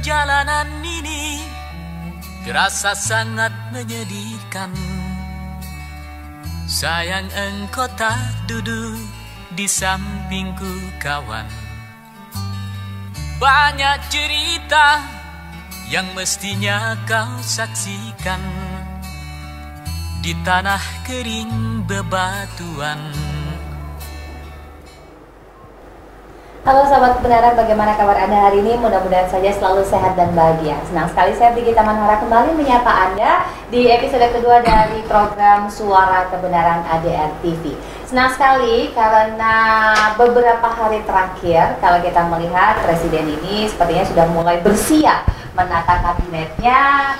perjalanan ini terasa sangat menyedihkan. Sayang engkau tak duduk di sampingku kawan. Banyak cerita yang mestinya kau saksikan di tanah kering bebatuan. Halo sahabat kebenaran, bagaimana kabar Anda hari ini? Mudah-mudahan saja selalu sehat dan bahagia. Senang sekali saya Brigita Manhara kembali menyapa Anda di episode kedua dari program Suara Kebenaran ADR TV. Senang sekali karena beberapa hari terakhir kalau kita melihat Presiden ini sepertinya sudah mulai bersiap menata kabinetnya,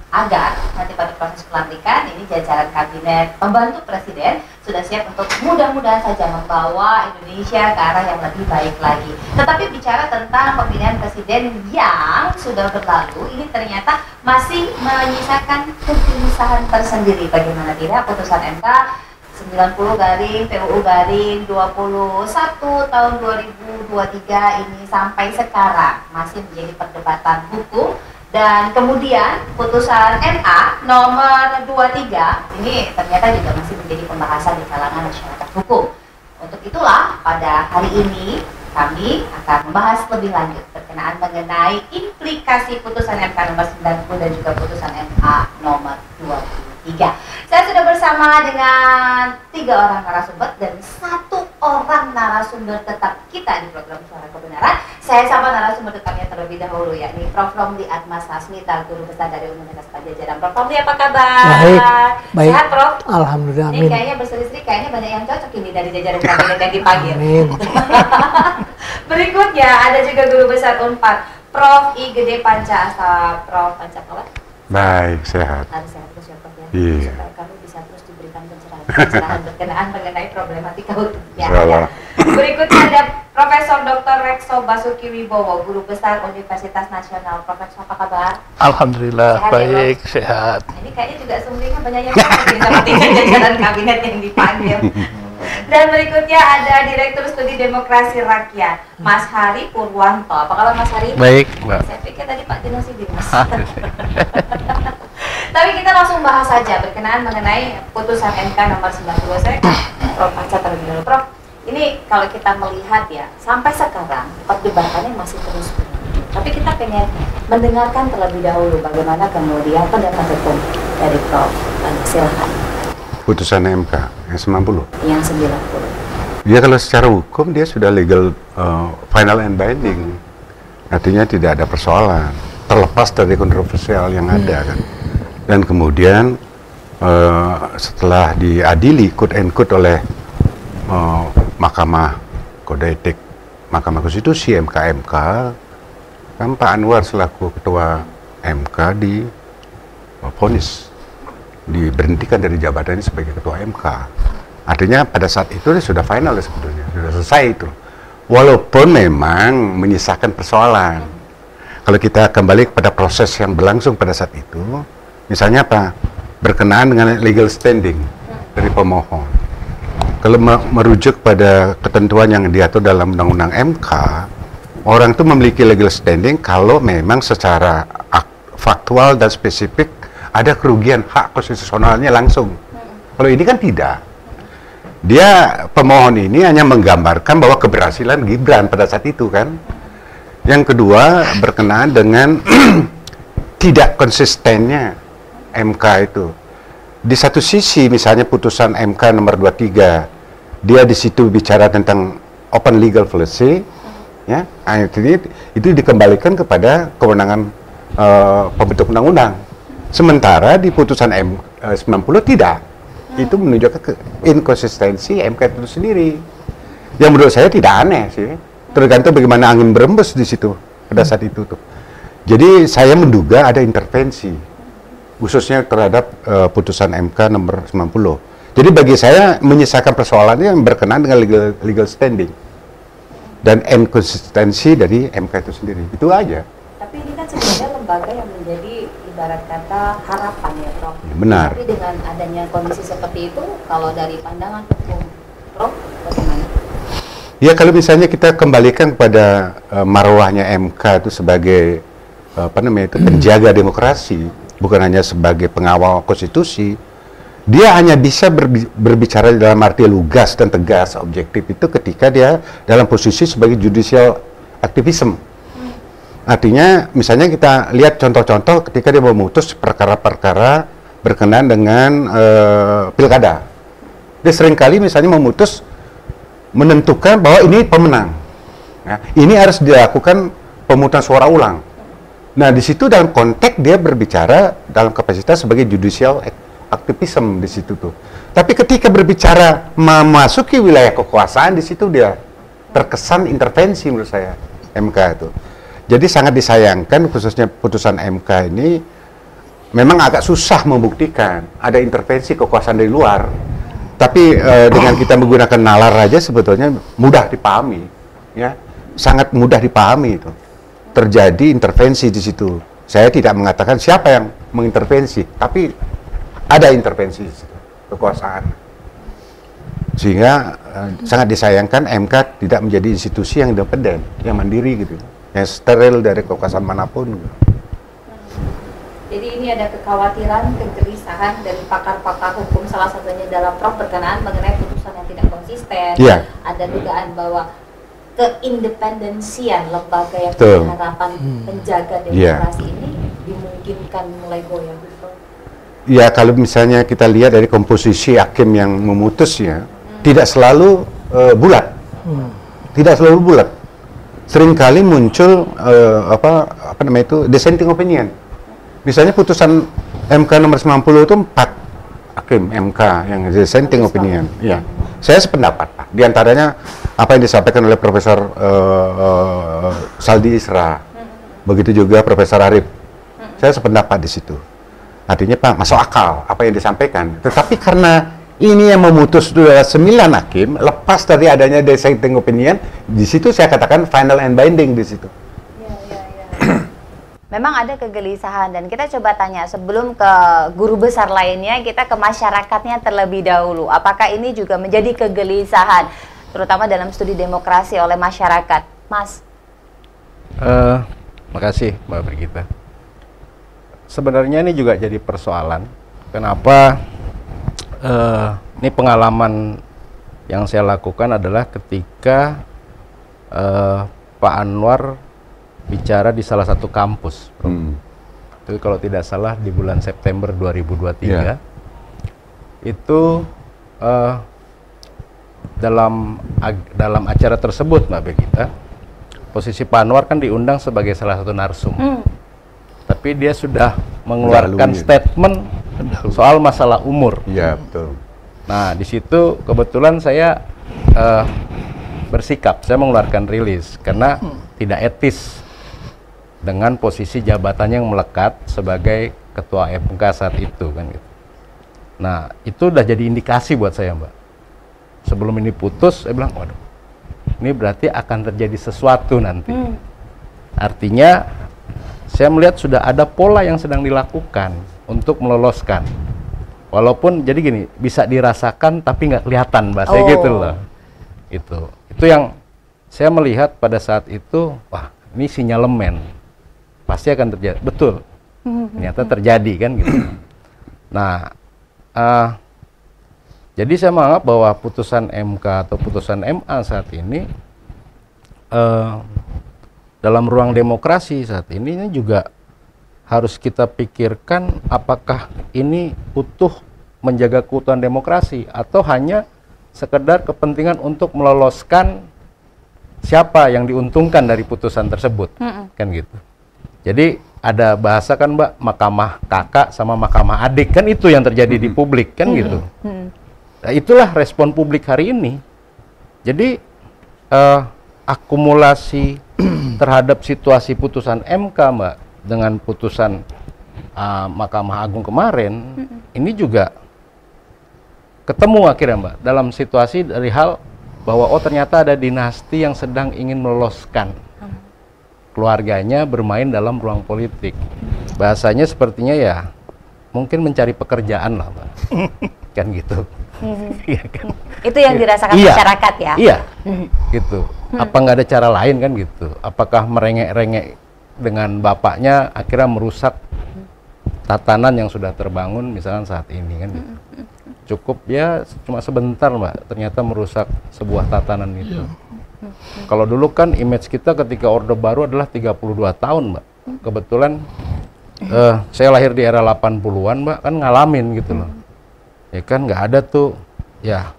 agar nanti pada proses pelantikan ini jajaran kabinet pembantu presiden sudah siap untuk mudah-mudahan saja membawa Indonesia ke arah yang lebih baik lagi. Tetapi bicara tentang pemilihan presiden yang sudah berlalu, ini ternyata masih menyisakan kegelisahan tersendiri. Bagaimana tidak, putusan MK 90/PUU/21 tahun 2023 ini sampai sekarang masih menjadi perdebatan hukum. Dan kemudian putusan MA nomor 23 ini ternyata juga masih menjadi pembahasan di kalangan masyarakat hukum. Untuk itulah pada hari ini kami akan membahas lebih lanjut berkenaan mengenai implikasi putusan MK nomor 90 dan juga putusan MA nomor 23. Saya sudah bersama dengan 3 orang narasumber dan 1 orang narasumber tetap kita di program Suara Kebenaran. Saya sapa narasumber tetapnya terlebih dahulu, yakni Prof. Romli Atmas Hasmita, Guru Besar dari Universitas Padjadjaran. Prof. Romli, apa kabar? Baik. Sehat, Prof? Alhamdulillah. Ini kayaknya berseri-seri, kayaknya banyak yang cocok ini dari jajaran kabinet yang dipanggil. Berikutnya ada juga Guru Besar Unpad, Prof. I. Gede Panca Asa. Prof. Panca, kabar? Baik, sehat. Harus sehat terus ya, Prof, ya. Iya. Supaya kami bisa terus diberikan pencerahan berkenaan mengenai problematika hukumnya. Insyaallah. Berikutnya ada Profesor Dr. Rekso Basuki Wibowo, Guru Besar Universitas Nasional. Profesor, apa kabar? Alhamdulillah, Sehat, baik, ya, sehat. Ini kayaknya juga sumringnya banyak yang seperti jajaran kabinet yang dipanggil. Dan berikutnya ada Direktur Studi Demokrasi Rakyat, Mas Hari Purwanto. Apa kabar, Mas Hari? Baik, Mbak. Saya pikir tadi Pak Dino Sidimas. Tapi kita langsung bahas saja berkenaan mengenai putusan MK nomor 90. Saya Prof. Panca terlebih dahulu. Prof, ini kalau kita melihat ya, sampai sekarang perdebatannya masih terus berlanjut. Tapi kita pengen mendengarkan terlebih dahulu bagaimana kemudian pendapat hukum dari Prof. Silahkan. Putusan MK yang 90. Yang 90. Ya, kalau secara hukum dia sudah legal, final and binding. Artinya tidak ada persoalan, terlepas dari kontroversial yang ada kan. Dan kemudian setelah diadili quote and quote oleh Mahkamah Kode Etik Mahkamah Konstitusi MK kan Pak Anwar selaku ketua MK divonis diberhentikan dari jabatannya sebagai ketua MK. Artinya pada saat itu sudah final sebetulnya, sudah selesai itu. Walaupun memang menyisakan persoalan. Kalau kita kembali kepada proses yang berlangsung pada saat itu, misalnya apa? Berkenaan dengan legal standing dari pemohon. Kalau merujuk pada ketentuan yang diatur dalam Undang-Undang MK, orang itu memiliki legal standing kalau memang secara faktual dan spesifik ada kerugian hak konstitusionalnya langsung. Kalau ini kan tidak. Dia pemohon ini hanya menggambarkan bahwa keberhasilan Gibran pada saat itu kan. Yang kedua berkenaan dengan tidak konsistennya MK itu. Di satu sisi misalnya putusan MK nomor 23, dia di situ bicara tentang open legal policy, ya, itu dikembalikan kepada kewenangan pembentuk undang-undang. Sementara di putusan 90 tidak. Itu menunjukkan inkonsistensi MK itu sendiri. Yang menurut saya tidak aneh sih. Tergantung bagaimana angin berembus di situ pada saat itu tuh. Jadi saya menduga ada intervensi, khususnya terhadap putusan MK nomor 90. Jadi bagi saya menyisakan persoalannya yang berkenaan dengan legal standing dan inkonsistensi dari MK itu sendiri. Itu aja. Tapi ini kan sebenarnya lembaga yang menjadi ibarat kata harapan ya, Prof. Benar. Tapi dengan adanya kondisi seperti itu, kalau dari pandangan hukum, Prof, bagaimana? Ya, kalau misalnya kita kembalikan kepada marwahnya MK itu sebagai penjaga demokrasi, bukan hanya sebagai pengawal konstitusi. Dia hanya bisa berbicara dalam arti lugas dan tegas, objektif itu ketika dia dalam posisi sebagai judicial activism. Artinya, misalnya kita lihat contoh-contoh ketika dia memutus perkara-perkara berkenaan dengan pilkada. Dia seringkali misalnya memutus, menentukan bahwa ini pemenang. Ya, ini harus dilakukan pemungutan suara ulang. Nah, di situ dalam konteks dia berbicara dalam kapasitas sebagai judicial aktivisme di situ tuh. Tapi ketika berbicara memasuki wilayah kekuasaan, di situ dia terkesan intervensi menurut saya MK itu. Jadi sangat disayangkan khususnya putusan MK ini memang agak susah membuktikan ada intervensi kekuasaan dari luar. Tapi dengan kita menggunakan nalar aja sebetulnya mudah dipahami, ya, sangat mudah dipahami itu. Terjadi intervensi di situ. Saya tidak mengatakan siapa yang mengintervensi, tapi ada intervensi di situ, kekuasaan. Sehingga sangat disayangkan MK tidak menjadi institusi yang independen, yang mandiri gitu, yang steril dari kekuasaan manapun. Jadi ini ada kekhawatiran, kegelisahan dari pakar-pakar hukum, salah satunya dalam Prof berkenaan mengenai putusan yang tidak konsisten. Yeah. Ada dugaan bahwa keindependensian lembaga yang punya harapan penjaga demokrasi ini dimungkinkan mulai goyah. Ya, kalau misalnya kita lihat dari komposisi hakim yang memutusnya, tidak selalu bulat, tidak selalu bulat. Seringkali muncul apa namanya itu dissenting opinion. Misalnya putusan MK nomor 90 itu 4 hakim MK yang dissenting opinion. Ya, saya sependapat Pak. Di antaranya apa yang disampaikan oleh Profesor Saldi Isra, begitu juga Profesor Arif. Saya sependapat di situ. Artinya Pak, masuk akal apa yang disampaikan. Tetapi karena ini yang memutus 9 hakim, lepas dari adanya dissenting opinion, di situ saya katakan final and binding di situ. Memang ada kegelisahan dan kita coba tanya sebelum ke guru besar lainnya, kita ke masyarakatnya terlebih dahulu. Apakah ini juga menjadi kegelisahan, terutama dalam studi demokrasi oleh masyarakat, Mas? Makasih Mbak Brigita. Sebenarnya ini juga jadi persoalan. Kenapa ini pengalaman yang saya lakukan adalah ketika Pak Anwar bicara di salah satu kampus. Itu kalau tidak salah di bulan September 2023. Itu dalam acara tersebut Mbak Brigita, posisi Pak Anwar kan diundang sebagai salah satu narsum. Tapi dia sudah mengeluarkan statement soal masalah umur. Iya, betul. Nah, di situ kebetulan saya bersikap, saya mengeluarkan rilis karena tidak etis dengan posisi jabatannya yang melekat sebagai ketua MK saat itu kan gitu. Nah, itu udah jadi indikasi buat saya, Mbak. Sebelum ini putus, saya bilang, waduh, ini berarti akan terjadi sesuatu nanti. Artinya saya melihat sudah ada pola yang sedang dilakukan untuk meloloskan. Walaupun jadi gini, bisa dirasakan tapi nggak kelihatan, bahasa gitu loh. Itu yang saya melihat pada saat itu, wah, ini sinyalemen. Pasti akan terjadi. Betul. Ternyata terjadi kan gitu. Nah, jadi saya menganggap bahwa putusan MK atau putusan MA saat ini dalam ruang demokrasi saat ini juga harus kita pikirkan apakah ini utuh menjaga keutuhan demokrasi atau hanya sekedar kepentingan untuk meloloskan siapa yang diuntungkan dari putusan tersebut, kan gitu. Jadi ada bahasa kan Mbak, mahkamah kakak sama mahkamah adik, kan itu yang terjadi di publik kan gitu. Nah, itulah respon publik hari ini. Jadi akumulasi terhadap situasi putusan MK Mbak dengan putusan Mahkamah Agung kemarin ini juga ketemu akhirnya Mbak dalam situasi dari hal bahwa oh ternyata ada dinasti yang sedang ingin meloloskan keluarganya bermain dalam ruang politik. Bahasanya sepertinya ya mungkin mencari pekerjaan lah Mbak. Kan gitu. Iya kan? Itu yang dirasakan masyarakat ya? Iya, gitu. Apa nggak ada cara lain kan gitu? Apakah merengek-rengek dengan bapaknya akhirnya merusak tatanan yang sudah terbangun misalkan saat ini kan gitu. Cukup ya cuma sebentar Mbak, ternyata merusak sebuah tatanan itu. Kalau dulu kan image kita ketika Orde Baru adalah 32 tahun Mbak. Kebetulan saya lahir di era 80-an Mbak, kan ngalamin gitu loh. Ya kan nggak ada tuh ya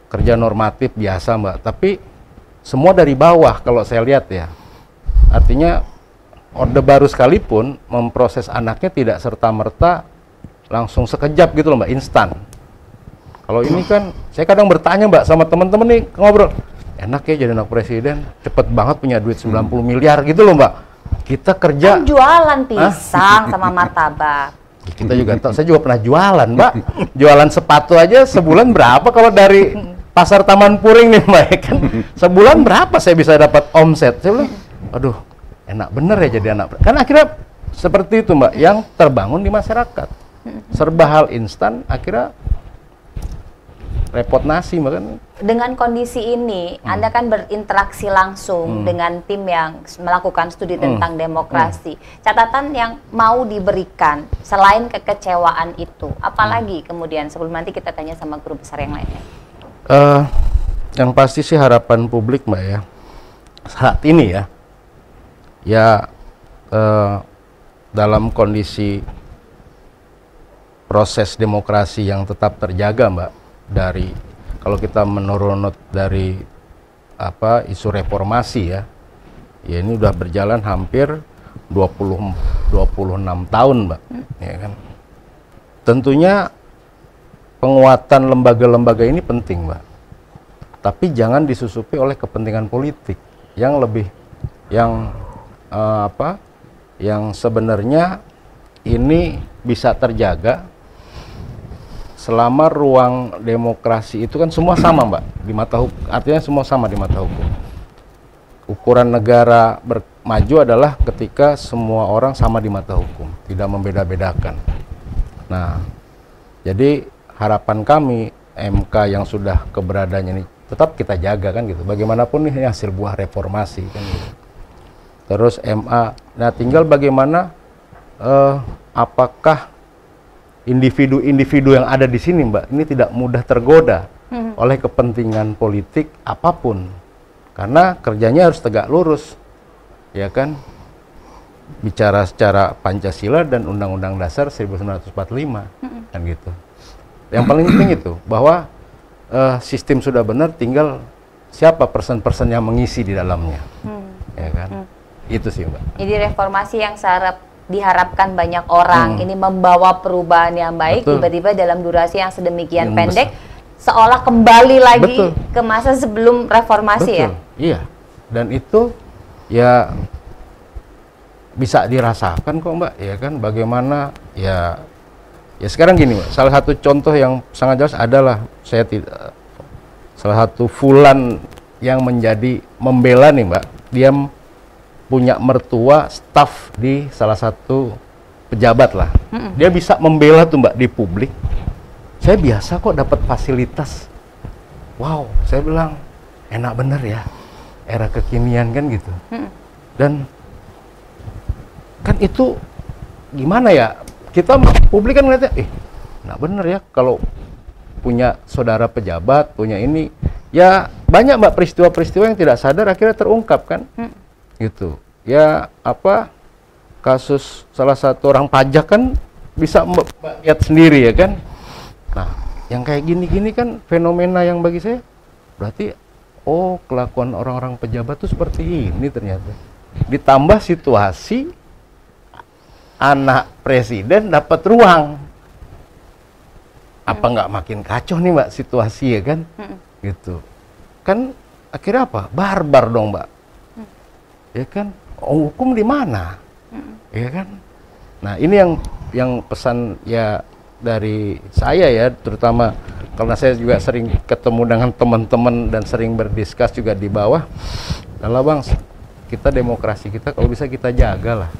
kerja normatif biasa Mbak, tapi semua dari bawah kalau saya lihat ya. Artinya Orde Baru sekalipun memproses anaknya tidak serta-merta langsung sekejap gitu loh Mbak, instan. Kalau ini kan saya kadang bertanya Mbak sama teman-teman nih ngobrol, enak ya jadi anak presiden, cepet banget punya duit 90 miliar gitu loh Mbak. Kita kerja kan jualan pisang sama martabak. Kita juga tahu, saya juga pernah jualan Mbak. Jualan sepatu aja sebulan berapa kalau dari Pasar Taman Puring nih Mbak, kan sebulan berapa saya bisa dapat omset? Saya bilang, aduh enak bener ya jadi anak. Kan akhirnya seperti itu Mbak, yang terbangun di masyarakat. Serba hal instan, akhirnya repot nasi Mbak kan. Dengan kondisi ini, Anda kan berinteraksi langsung dengan tim yang melakukan studi tentang demokrasi. Catatan yang mau diberikan selain kekecewaan itu, apalagi kemudian sebelum nanti kita tanya sama guru besar yang lainnya. Yang pasti sih harapan publik Mbak ya, saat ini ya dalam kondisi proses demokrasi yang tetap terjaga Mbak, dari kalau kita menurut dari isu reformasi ya ini udah berjalan hampir 26 tahun Mbak, ya kan. Tentunya penguatan lembaga-lembaga ini penting Mbak, tapi jangan disusupi oleh kepentingan politik yang lebih yang sebenarnya ini bisa terjaga selama ruang demokrasi itu kan semua sama Mbak di mata hukum, artinya semua sama di mata hukum. Ukuran negara maju adalah ketika semua orang sama di mata hukum, tidak membeda-bedakan. Nah, jadi harapan kami MK yang sudah keberadaannya ini tetap kita jaga kan gitu. Bagaimanapun ini hasil buah reformasi kan gitu. Terus MA, nah tinggal bagaimana apakah individu-individu yang ada di sini Mbak ini tidak mudah tergoda oleh kepentingan politik apapun, karena kerjanya harus tegak lurus ya kan, bicara secara Pancasila dan Undang-Undang Dasar 1945 kan gitu. Yang paling penting itu bahwa sistem sudah benar, tinggal siapa person-person yang mengisi di dalamnya ya kan. Itu sih Mbak. Jadi reformasi yang diharapkan banyak orang ini membawa perubahan yang baik, tiba-tiba dalam durasi yang sedemikian pendek seolah kembali lagi ke masa sebelum reformasi. Ya. Iya. Dan itu ya bisa dirasakan kok Mbak, ya kan, bagaimana ya sekarang gini Mbak, salah satu contoh yang sangat jelas adalah salah satu Fulan yang menjadi membela nih Mbak, dia punya mertua staf di salah satu pejabat lah. Dia bisa membela tuh Mbak di publik. Saya biasa kok dapat fasilitas. Wow, saya bilang enak bener ya, era kekinian kan gitu. Dan kan itu gimana ya, kita publik kan ngeliatnya, enak bener ya kalau punya saudara pejabat, punya ini. Ya banyak Mbak peristiwa-peristiwa yang tidak sadar akhirnya terungkap kan. Gitu ya, kasus salah satu orang pajak kan bisa lihat sendiri ya kan. Nah yang kayak gini-gini kan fenomena yang bagi saya berarti kelakuan orang-orang pejabat tuh seperti ini ternyata, ditambah situasi anak presiden dapat ruang, apa nggak makin kacau nih Mbak situasi ya kan. Gitu kan akhirnya apa, barbar dong Mbak. Ya kan, hukum di mana? Ya kan. Nah ini yang pesan ya dari saya ya, terutama karena saya juga sering ketemu dengan teman-teman dan sering berdiskus juga di bawah. Lah Bang, kita demokrasi kita kalau bisa kita jaga lah,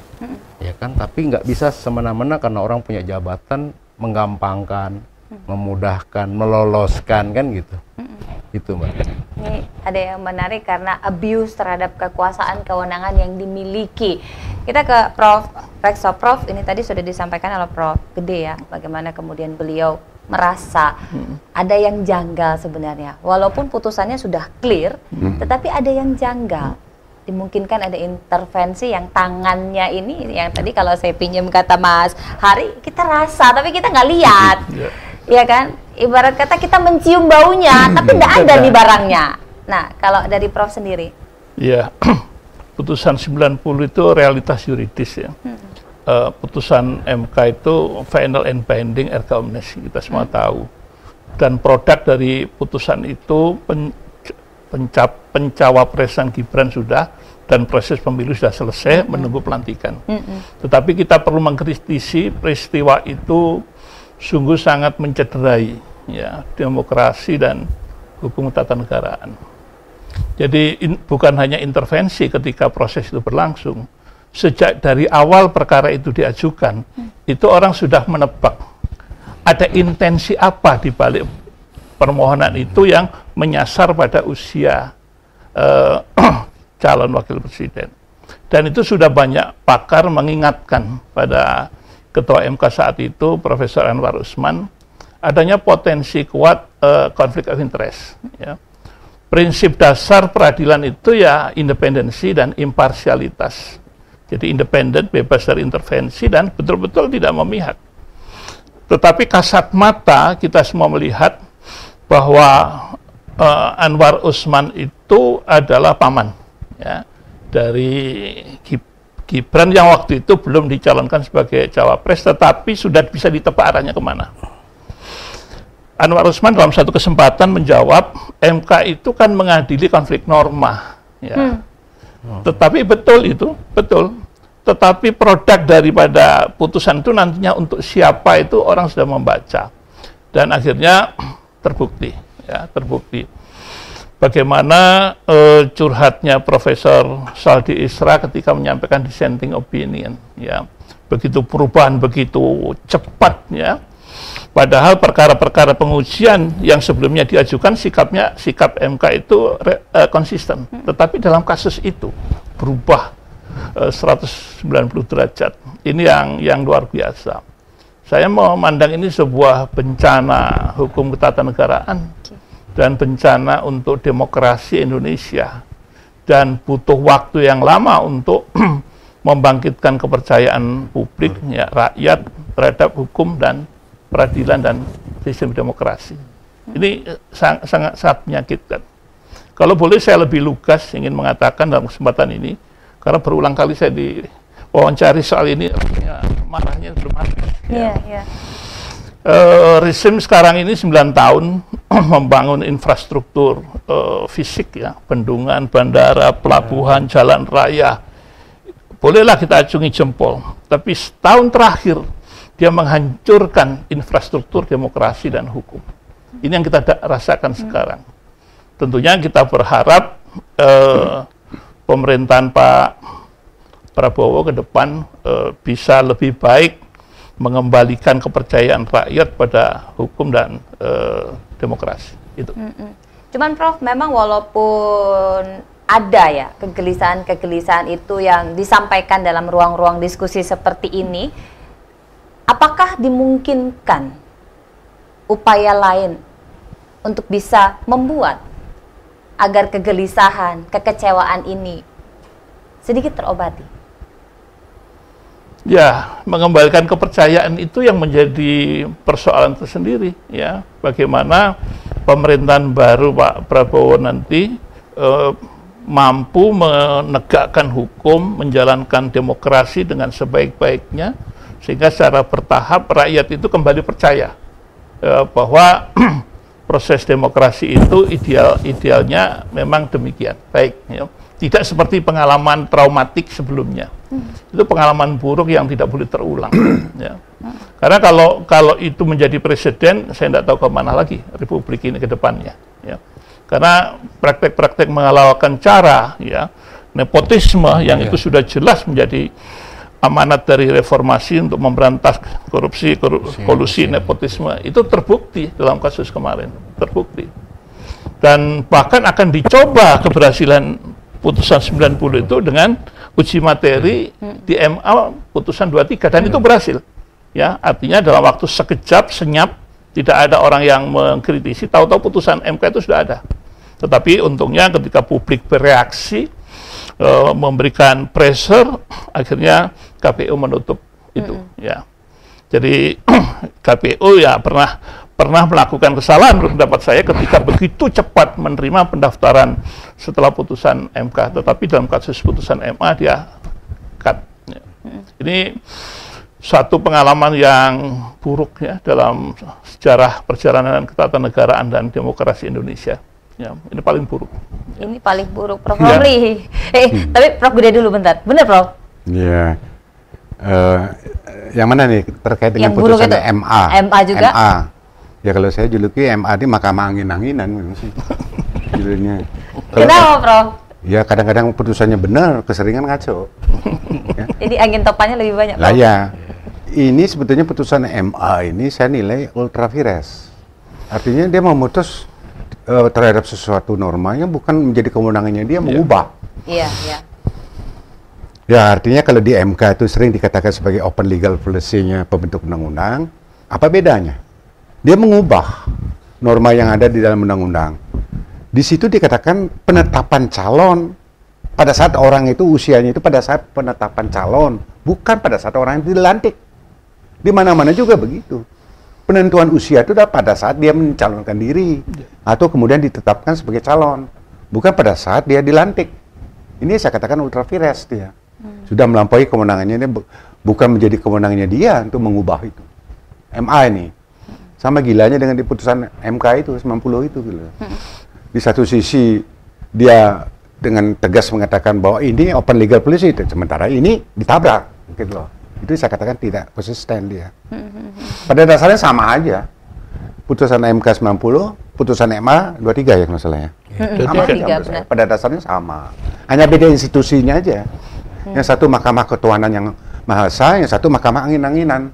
ya kan. Tapi nggak bisa semena-mena karena orang punya jabatan menggampangkan, memudahkan, meloloskan kan gitu. Itu Mbak. Ini ada yang menarik karena abuse terhadap kekuasaan kewenangan yang dimiliki Kita ke Prof. Rekso. Prof, ini tadi sudah disampaikan oleh Prof. Gede ya, bagaimana kemudian beliau merasa ada yang janggal sebenarnya. Walaupun putusannya sudah clear, tetapi ada yang janggal. Dimungkinkan ada intervensi yang tangannya ini, yang tadi kalau saya pinjam kata Mas Hari, kita rasa, tapi kita nggak lihat. Iya kan? Ibarat kata kita mencium baunya, tapi tidak ada di barangnya. Nah, kalau dari Prof sendiri? Iya, putusan 90 itu realitas yuridis ya. Putusan MK itu final and binding erga omnes, kita semua tahu. Dan produk dari putusan itu pencawapresan Gibran sudah, dan proses pemilu sudah selesai, menunggu pelantikan. Tetapi kita perlu mengkritisi peristiwa itu sungguh sangat mencederai ya demokrasi dan hukum ketatanegaraan. Jadi bukan hanya intervensi ketika proses itu berlangsung. Sejak dari awal perkara itu diajukan, itu orang sudah menebak ada intensi apa di balik permohonan itu yang menyasar pada usia calon wakil presiden. Dan itu sudah banyak pakar mengingatkan pada Ketua MK saat itu, Profesor Anwar Usman, adanya potensi kuat konflik of interest. Ya. Prinsip dasar peradilan itu ya independensi dan imparsialitas. Jadi independen, bebas dari intervensi, dan betul-betul tidak memihak. Tetapi kasat mata kita semua melihat bahwa Anwar Usman itu adalah paman ya, dari Gibran yang waktu itu belum dicalonkan sebagai cawapres, tetapi sudah bisa ditebak arahnya kemana. Anwar Usman dalam satu kesempatan menjawab, MK itu kan mengadili konflik norma. Ya. Tetapi betul itu, betul. Tetapi produk daripada putusan itu nantinya untuk siapa itu orang sudah membaca. Dan akhirnya terbukti, ya, terbukti. Bagaimana curhatnya Profesor Saldi Isra ketika menyampaikan dissenting opinion, ya. Begitu perubahan begitu cepat, ya. Padahal perkara-perkara pengujian yang sebelumnya diajukan sikap MK itu konsisten. Tetapi dalam kasus itu berubah 190 derajat. Ini yang luar biasa. Saya memandang ini sebuah bencana hukum ketatanegaraan dan bencana untuk demokrasi Indonesia, dan butuh waktu yang lama untuk membangkitkan kepercayaan publik, ya, rakyat terhadap hukum dan peradilan dan sistem demokrasi. Ini sangat menyakitkan. Kalau boleh saya lebih lugas ingin mengatakan dalam kesempatan ini, karena berulang kali saya diwawancari soal ini, marahnya belum habis. Ya. Rezim sekarang ini 9 tahun membangun infrastruktur fisik, ya, bendungan, bandara, pelabuhan, jalan raya. Bolehlah kita acungi jempol, tapi setahun terakhir dia menghancurkan infrastruktur demokrasi dan hukum. Ini yang kita rasakan sekarang. Tentunya kita berharap pemerintahan Pak Prabowo ke depan bisa lebih baik mengembalikan kepercayaan rakyat pada hukum dan demokrasi. Itu. Cuman Prof, memang walaupun ada ya kegelisahan-kegelisahan itu yang disampaikan dalam ruang-ruang diskusi seperti ini, apakah dimungkinkan upaya lain untuk bisa membuat agar kegelisahan, kekecewaan ini sedikit terobati? Ya, mengembalikan kepercayaan itu yang menjadi persoalan tersendiri, ya. Bagaimana pemerintahan baru Pak Prabowo nanti mampu menegakkan hukum, menjalankan demokrasi dengan sebaik-baiknya, sehingga secara bertahap rakyat itu kembali percaya bahwa proses demokrasi itu idealnya memang demikian, baik, ya. Tidak seperti pengalaman traumatik sebelumnya. Itu pengalaman buruk yang tidak boleh terulang. Ya. Karena kalau itu menjadi presiden, saya tidak tahu kemana lagi Republik ini ke depannya. Ya. Karena praktek-praktek menghalalkan cara, ya, nepotisme yang itu sudah jelas menjadi amanat dari reformasi untuk memberantas korupsi, kolusi, nepotisme, itu terbukti dalam kasus kemarin, terbukti. Dan bahkan akan dicoba keberhasilan putusan 90 itu dengan uji materi di MA putusan 23 dan itu berhasil. Ya, artinya dalam waktu sekejap, senyap, tidak ada orang yang mengkritisi, tahu-tahu putusan MK itu sudah ada. Tetapi untungnya ketika publik bereaksi, memberikan pressure, akhirnya KPU menutup itu. Ya, jadi KPU ya pernah melakukan kesalahan menurut pendapat saya ketika begitu cepat menerima pendaftaran setelah putusan MK, tetapi dalam kasus putusan MA dia cut. Ya. Ini satu pengalaman yang buruk ya dalam sejarah perjalanan ketatanegaraan dan demokrasi Indonesia. Ya, ini paling buruk. Ini paling buruk, Prof. Romli. Tapi Prof Gede dulu bentar. Benar, Prof? Iya. Yang mana nih terkait dengan yang putusan MA? MA juga? MA. Ya kalau saya juluki MA di Mahkamah Angin-Anginan memang sih judulnya. Kenapa, Prof? Ya kadang-kadang putusannya benar, keseringan ngaco. Ya. Jadi angin topannya lebih banyak, Prof? Lah ya, ini sebetulnya putusan MA ini saya nilai ultra vires. Artinya dia memutus terhadap sesuatu norma yang bukan menjadi kewenangannya dia mengubah. Iya, iya. Ya artinya kalau di MK itu sering dikatakan sebagai open legal policy-nya pembentuk undang-undang, apa bedanya? Dia mengubah norma yang ada di dalam undang-undang. Di situ dikatakan penetapan calon pada saat orang itu usianya itu pada saat penetapan calon, bukan pada saat orang itu dilantik. Di mana-mana juga begitu. Penentuan usia itu adalah pada saat dia mencalonkan diri atau kemudian ditetapkan sebagai calon, bukan pada saat dia dilantik. Ini saya katakan ultra vires dia. Sudah melampaui kewenangannya, ini bukan menjadi kewenangannya dia untuk mengubah itu. MA ini sama gilanya dengan di putusan MK itu 90 itu gitu. Di satu sisi dia dengan tegas mengatakan bahwa ini open legal policy, sementara ini ditabrak gitu loh. Itu saya katakan tidak konsisten dia. Pada dasarnya sama aja. Putusan MK 90, putusan MA 23 ya kalau salah ya. Sama aja, pada dasarnya sama. Hanya beda institusinya aja. Yang satu Mahkamah Ketuhanan yang Maha Esa, yang satu Mahkamah Angin-Anginan.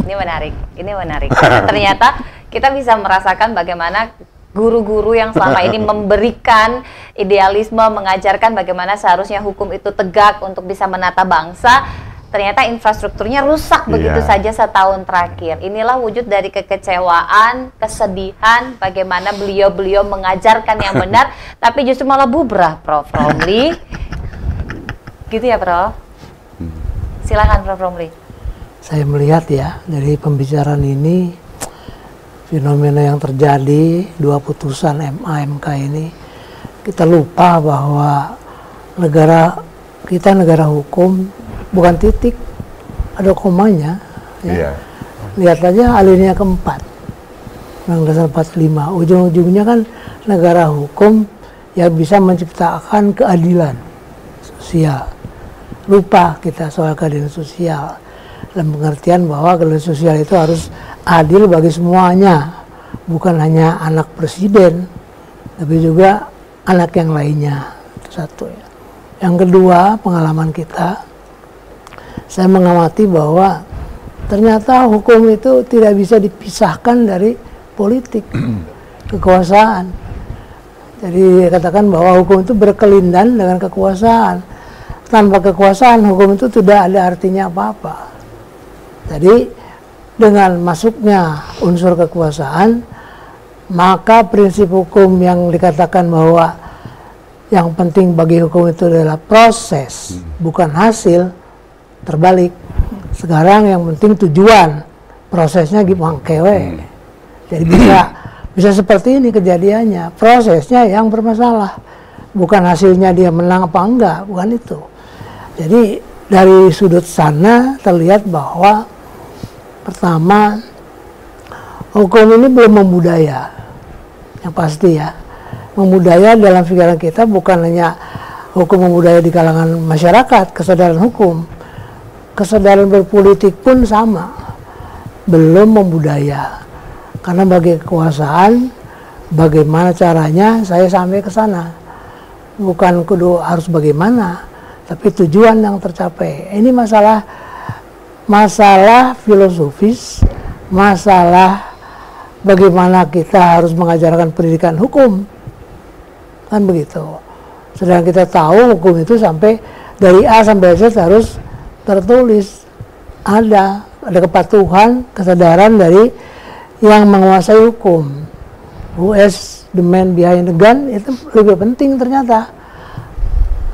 Ini menarik, ini menarik. Ternyata kita bisa merasakan bagaimana guru-guru yang selama ini memberikan idealisme, mengajarkan bagaimana seharusnya hukum itu tegak untuk bisa menata bangsa, ternyata infrastrukturnya rusak begitu saja setahun terakhir. Inilah wujud dari kekecewaan, kesedihan, bagaimana beliau-beliau mengajarkan yang benar, tapi justru malah bubrah, Prof. Romli. Gitu ya, Prof? Silakan, Prof. Romli. Saya melihat ya, dari pembicaraan ini, fenomena yang terjadi, dua putusan MA, MK ini, kita lupa bahwa negara kita negara hukum, bukan titik, ada komanya. Ya. Lihat aja alinea keempat, Undang-Undang 45. Ujung-ujungnya kan negara hukum yang bisa menciptakan keadilan sosial. Lupa kita soal keadilan sosial. Dalam pengertian bahwa keadilan sosial itu harus adil bagi semuanya, bukan hanya anak presiden, tapi juga anak yang lainnya. Itu satu ya. Yang kedua, pengalaman kita, saya mengamati bahwa ternyata hukum itu tidak bisa dipisahkan dari politik, kekuasaan. Jadi katakan bahwa hukum itu berkelindan dengan kekuasaan. Tanpa kekuasaan, hukum itu tidak ada artinya apa-apa. Jadi dengan masuknya unsur kekuasaan, maka prinsip hukum yang dikatakan bahwa yang penting bagi hukum itu adalah proses, bukan hasil, terbalik. Sekarang yang penting tujuan, prosesnya gimana kewe. Jadi bisa seperti ini kejadiannya, prosesnya yang bermasalah, bukan hasilnya dia menang apa enggak, bukan itu. Jadi dari sudut sana terlihat bahwa pertama, hukum ini belum membudaya, yang pasti ya. Membudaya dalam pikiran kita bukan hanya hukum membudaya di kalangan masyarakat, kesadaran hukum, kesadaran berpolitik pun sama, belum membudaya. Karena bagi kekuasaan, bagaimana caranya saya sampai ke sana, bukan kudu harus bagaimana, tapi tujuan yang tercapai. Ini masalah filosofis, masalah bagaimana kita harus mengajarkan pendidikan hukum, kan begitu. Sedangkan kita tahu hukum itu sampai dari A sampai Z harus tertulis. Ada kepatuhan, kesadaran dari yang menguasai hukum. Who is the man behind the gun, itu lebih penting ternyata.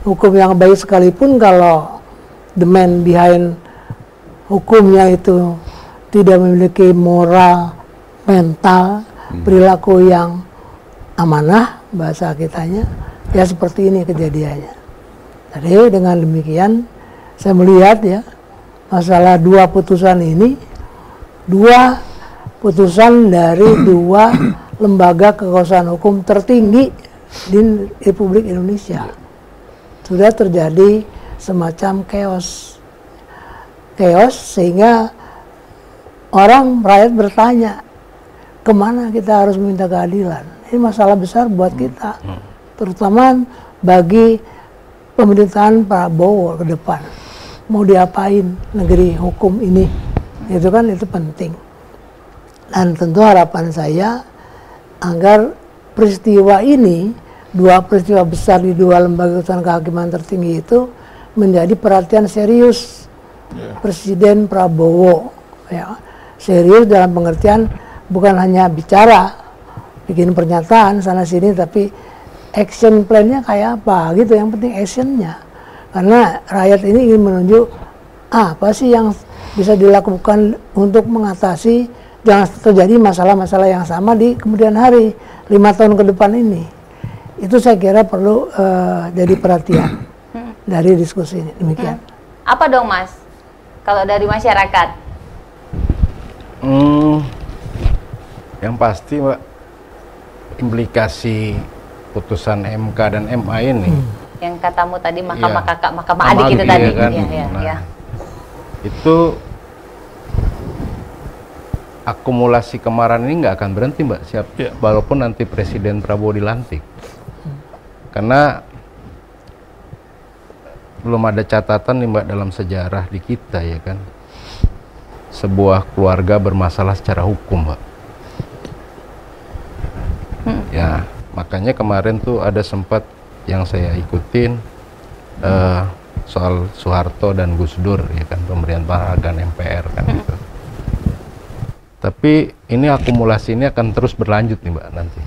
Hukum yang baik sekalipun kalau the man behind hukumnya itu tidak memiliki moral, mental, perilaku yang amanah, bahasa kitanya, ya seperti ini kejadiannya. Jadi dengan demikian saya melihat ya masalah dua putusan ini, dua putusan dari dua lembaga kekuasaan hukum tertinggi di Republik Indonesia. Sudah terjadi semacam chaos sehingga rakyat bertanya kemana kita harus meminta keadilan. Ini masalah besar buat kita, terutama bagi pemerintahan Prabowo ke depan. Mau diapain negeri hukum ini, itu kan itu penting. Dan tentu harapan saya agar peristiwa ini, dua peristiwa besar di dua lembaga kekuasaan kehakiman tertinggi itu menjadi perhatian serius Presiden Prabowo, ya. Serius dalam pengertian bukan hanya bicara, bikin pernyataan sana sini, tapi action plan-nya kayak apa gitu. Yang penting actionnya, karena rakyat ini ingin menunjuk apa sih yang bisa dilakukan untuk mengatasi jangan terjadi masalah-masalah yang sama di kemudian hari 5 tahun ke depan ini. Itu saya kira perlu jadi perhatian dari diskusi ini. Demikian. Apa dong Mas kalau dari masyarakat? Yang pasti Mbak, implikasi putusan MK dan MA ini yang katamu tadi mahkamah kakak, mahkamah adik itu tadi kan? Itu akumulasi kemarahan ini nggak akan berhenti Mbak, walaupun nanti Presiden Prabowo dilantik. Karena belum ada catatan nih Mbak dalam sejarah di kita ya kan, sebuah keluarga bermasalah secara hukum Mbak. Ya makanya kemarin tuh ada sempat yang saya ikutin soal Soeharto dan Gus Dur ya kan, pemerintahan MPR kan gitu. Tapi ini akumulasi ini akan terus berlanjut nih Mbak nanti.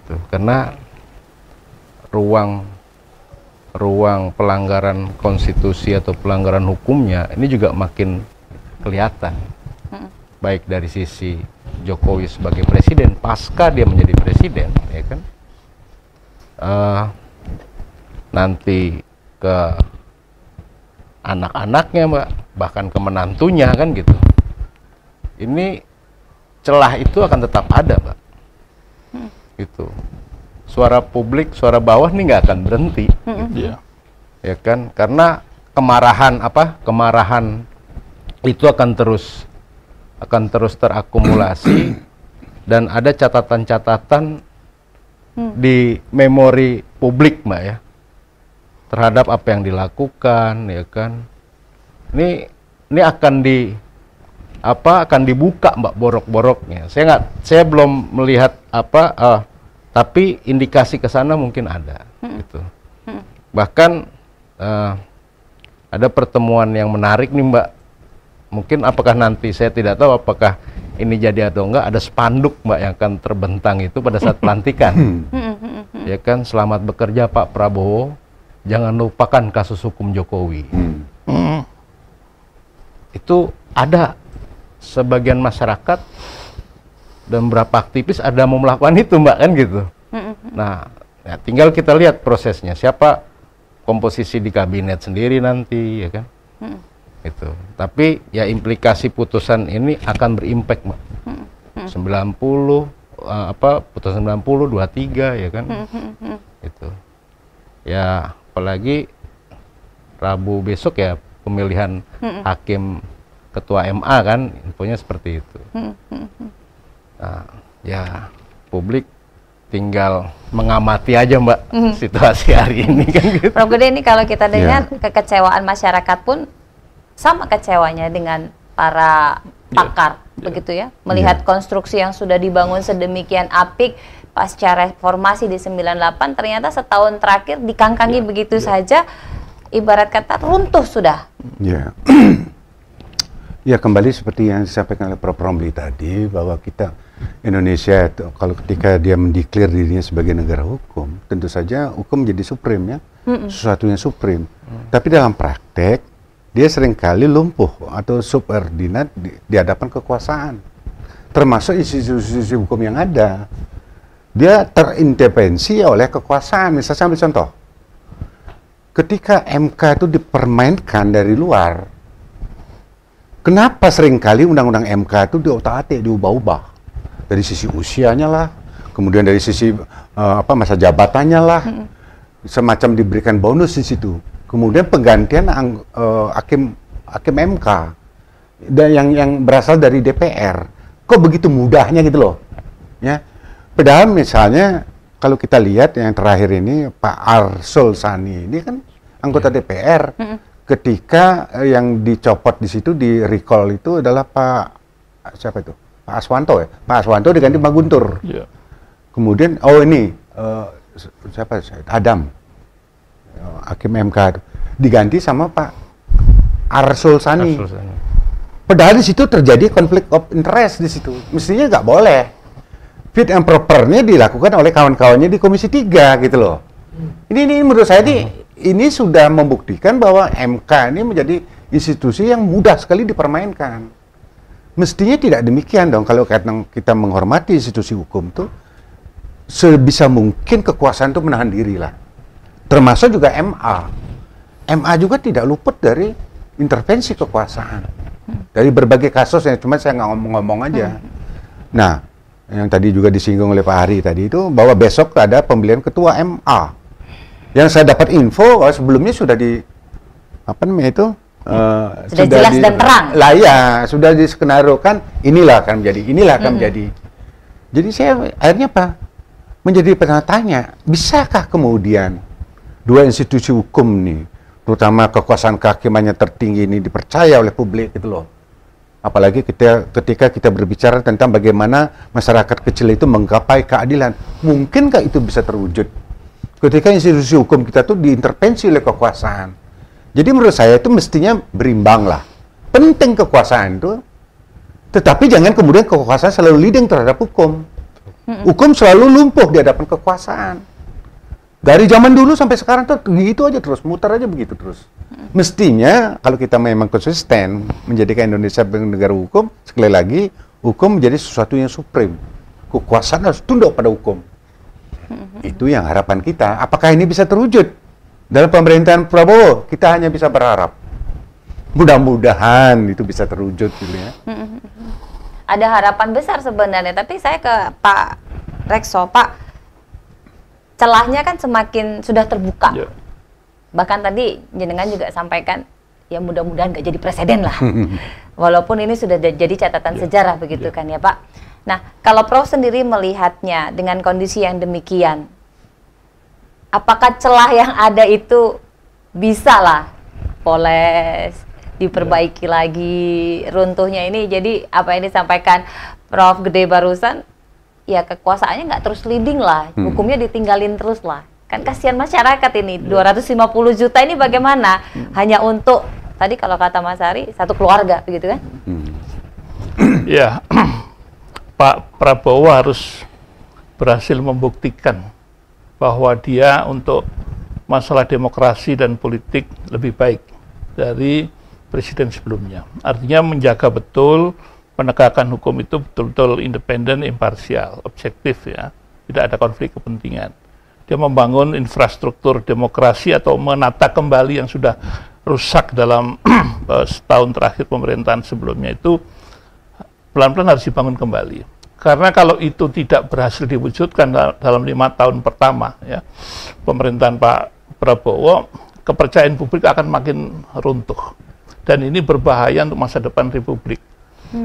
Tuh, karena ruang pelanggaran konstitusi atau pelanggaran hukumnya ini juga makin kelihatan. Baik dari sisi Jokowi sebagai presiden pasca dia menjadi presiden ya kan. Nanti ke anak-anaknya Mbak, bahkan ke menantunya kan gitu. Ini celah itu akan tetap ada Mbak. Gitu. Suara publik, suara bawah ini nggak akan berhenti. Gitu. Ya kan? Karena kemarahan itu akan terus terakumulasi dan ada catatan-catatan di memori publik Mbak ya, terhadap apa yang dilakukan ya kan. Ini akan dibuka Mbak borok-boroknya. Saya belum melihat tapi indikasi ke sana mungkin ada gitu. Bahkan ada pertemuan yang menarik nih Mbak. Mungkin apakah nanti, saya tidak tahu apakah ini jadi atau enggak, ada spanduk Mbak yang akan terbentang itu pada saat pelantikan. Ya kan, selamat bekerja Pak Prabowo, jangan lupakan kasus hukum Jokowi. Itu ada sebagian masyarakat dan beberapa aktivis ada mau melakukan itu Mbak kan gitu. Nah, ya tinggal kita lihat prosesnya, siapa komposisi di kabinet sendiri nanti ya kan. Itu. Tapi ya implikasi putusan ini akan berimpact Mbak. 90 putusan 90 23 ya kan. Itu. Ya apalagi Rabu besok ya pemilihan hakim ketua MA kan, infonya seperti itu. Nah, ya publik tinggal mengamati aja Mbak situasi hari ini kan gitu. Prof Gede, ini kalau kita dengar kekecewaan masyarakat pun sama kecewanya dengan para pakar begitu ya, melihat konstruksi yang sudah dibangun sedemikian apik, pasca reformasi di 98 ternyata setahun terakhir dikangkangi begitu saja, ibarat kata runtuh sudah. Ya. Ya, kembali seperti yang disampaikan oleh Prof. Romli tadi, bahwa kita Indonesia itu kalau ketika dia mendeklar dirinya sebagai negara hukum, tentu saja hukum menjadi supreme ya, sesuatu yang supreme. Tapi dalam praktek dia seringkali lumpuh atau subordinat di hadapan kekuasaan, termasuk institusi hukum yang ada. Dia terintervensi oleh kekuasaan. Misalnya ambil contoh, ketika MK itu dipermainkan dari luar, kenapa seringkali undang-undang MK itu diotak-atik, diubah-ubah? Dari sisi usianya lah, kemudian dari sisi masa jabatannya lah, semacam diberikan bonus di situ. Kemudian penggantian hakim MK dan yang berasal dari DPR, kok begitu mudahnya gitu loh, ya. Padahal misalnya kalau kita lihat yang terakhir ini Pak Arsul Sani ini kan anggota DPR, ketika yang dicopot di situ di recall itu adalah Pak siapa itu? Pak Aswanto ya. Pak Aswanto diganti Pak Guntur. Yeah. Kemudian siapa? Adam, hakim MK diganti sama Pak Arsul Sani. Padahal di situ terjadi konflik of interest di situ. Mestinya nggak boleh. Fit and propernya dilakukan oleh kawan-kawannya di Komisi 3 gitu loh. Ini menurut saya ini sudah membuktikan bahwa MK ini menjadi institusi yang mudah sekali dipermainkan. Mestinya tidak demikian dong. Kalau kita menghormati institusi hukum tuh, sebisa mungkin kekuasaan itu menahan diri lah. Termasuk juga MA. MA juga tidak luput dari intervensi kekuasaan. Dari berbagai kasus yang cuma saya nggak ngomong-ngomong aja. Nah, yang tadi juga disinggung oleh Pak Hari tadi itu, bahwa besok ada pemilihan ketua MA. Yang saya dapat info, sebelumnya sudah sudah jelas dan terang. Lah ya, sudah diskenarokan, inilah akan menjadi. Jadi saya akhirnya menjadi tanya, bisakah kemudian dua institusi hukum nih, terutama kekuasaan kehakimannya tertinggi ini dipercaya oleh publik gitu loh. Apalagi ketika kita berbicara tentang bagaimana masyarakat kecil itu menggapai keadilan, mungkinkah itu bisa terwujud ketika institusi hukum kita tuh diintervensi oleh kekuasaan? Jadi menurut saya itu mestinya berimbang lah. Penting kekuasaan itu, tetapi jangan kemudian kekuasaan selalu leading terhadap hukum. Hukum selalu lumpuh di hadapan kekuasaan. Dari zaman dulu sampai sekarang tuh begitu aja terus, muter aja begitu terus. Mestinya kalau kita memang konsisten menjadikan Indonesia sebagai negara hukum, sekali lagi hukum menjadi sesuatu yang supreme. Kekuasaan harus tunduk pada hukum. Itu yang harapan kita. Apakah ini bisa terwujud dalam pemerintahan Prabowo? Kita hanya bisa berharap. Mudah-mudahan itu bisa terwujud gitu ya. Ada harapan besar sebenarnya, tapi saya ke Pak Rekso, Pak, celahnya kan semakin sudah terbuka. Yeah. Bahkan tadi jenengan juga sampaikan, ya mudah-mudahan nggak jadi presiden lah. Walaupun ini sudah jadi catatan sejarah begitu kan ya Pak. Nah, kalau Prof sendiri melihatnya dengan kondisi yang demikian, apakah celah yang ada itu bisa lah poles, diperbaiki lagi runtuhnya ini? Jadi apa yang disampaikan Prof Gede barusan, ya kekuasaannya nggak terus leading lah, hukumnya ditinggalin terus lah. Kan kasihan masyarakat ini, 250 juta ini bagaimana? Hanya untuk, tadi kalau kata Mas Ari, satu keluarga, begitu kan? Ya, Pak Prabowo harus berhasil membuktikan bahwa dia untuk masalah demokrasi dan politik lebih baik dari presiden sebelumnya. Artinya menjaga betul penegakan hukum itu betul-betul independen, imparsial, objektif ya. Tidak ada konflik kepentingan. Dia membangun infrastruktur demokrasi atau menata kembali yang sudah rusak dalam setahun terakhir pemerintahan sebelumnya itu pelan-pelan harus dibangun kembali. Karena kalau itu tidak berhasil diwujudkan dalam 5 tahun pertama ya, pemerintahan Pak Prabowo, kepercayaan publik akan makin runtuh. Dan ini berbahaya untuk masa depan Republik.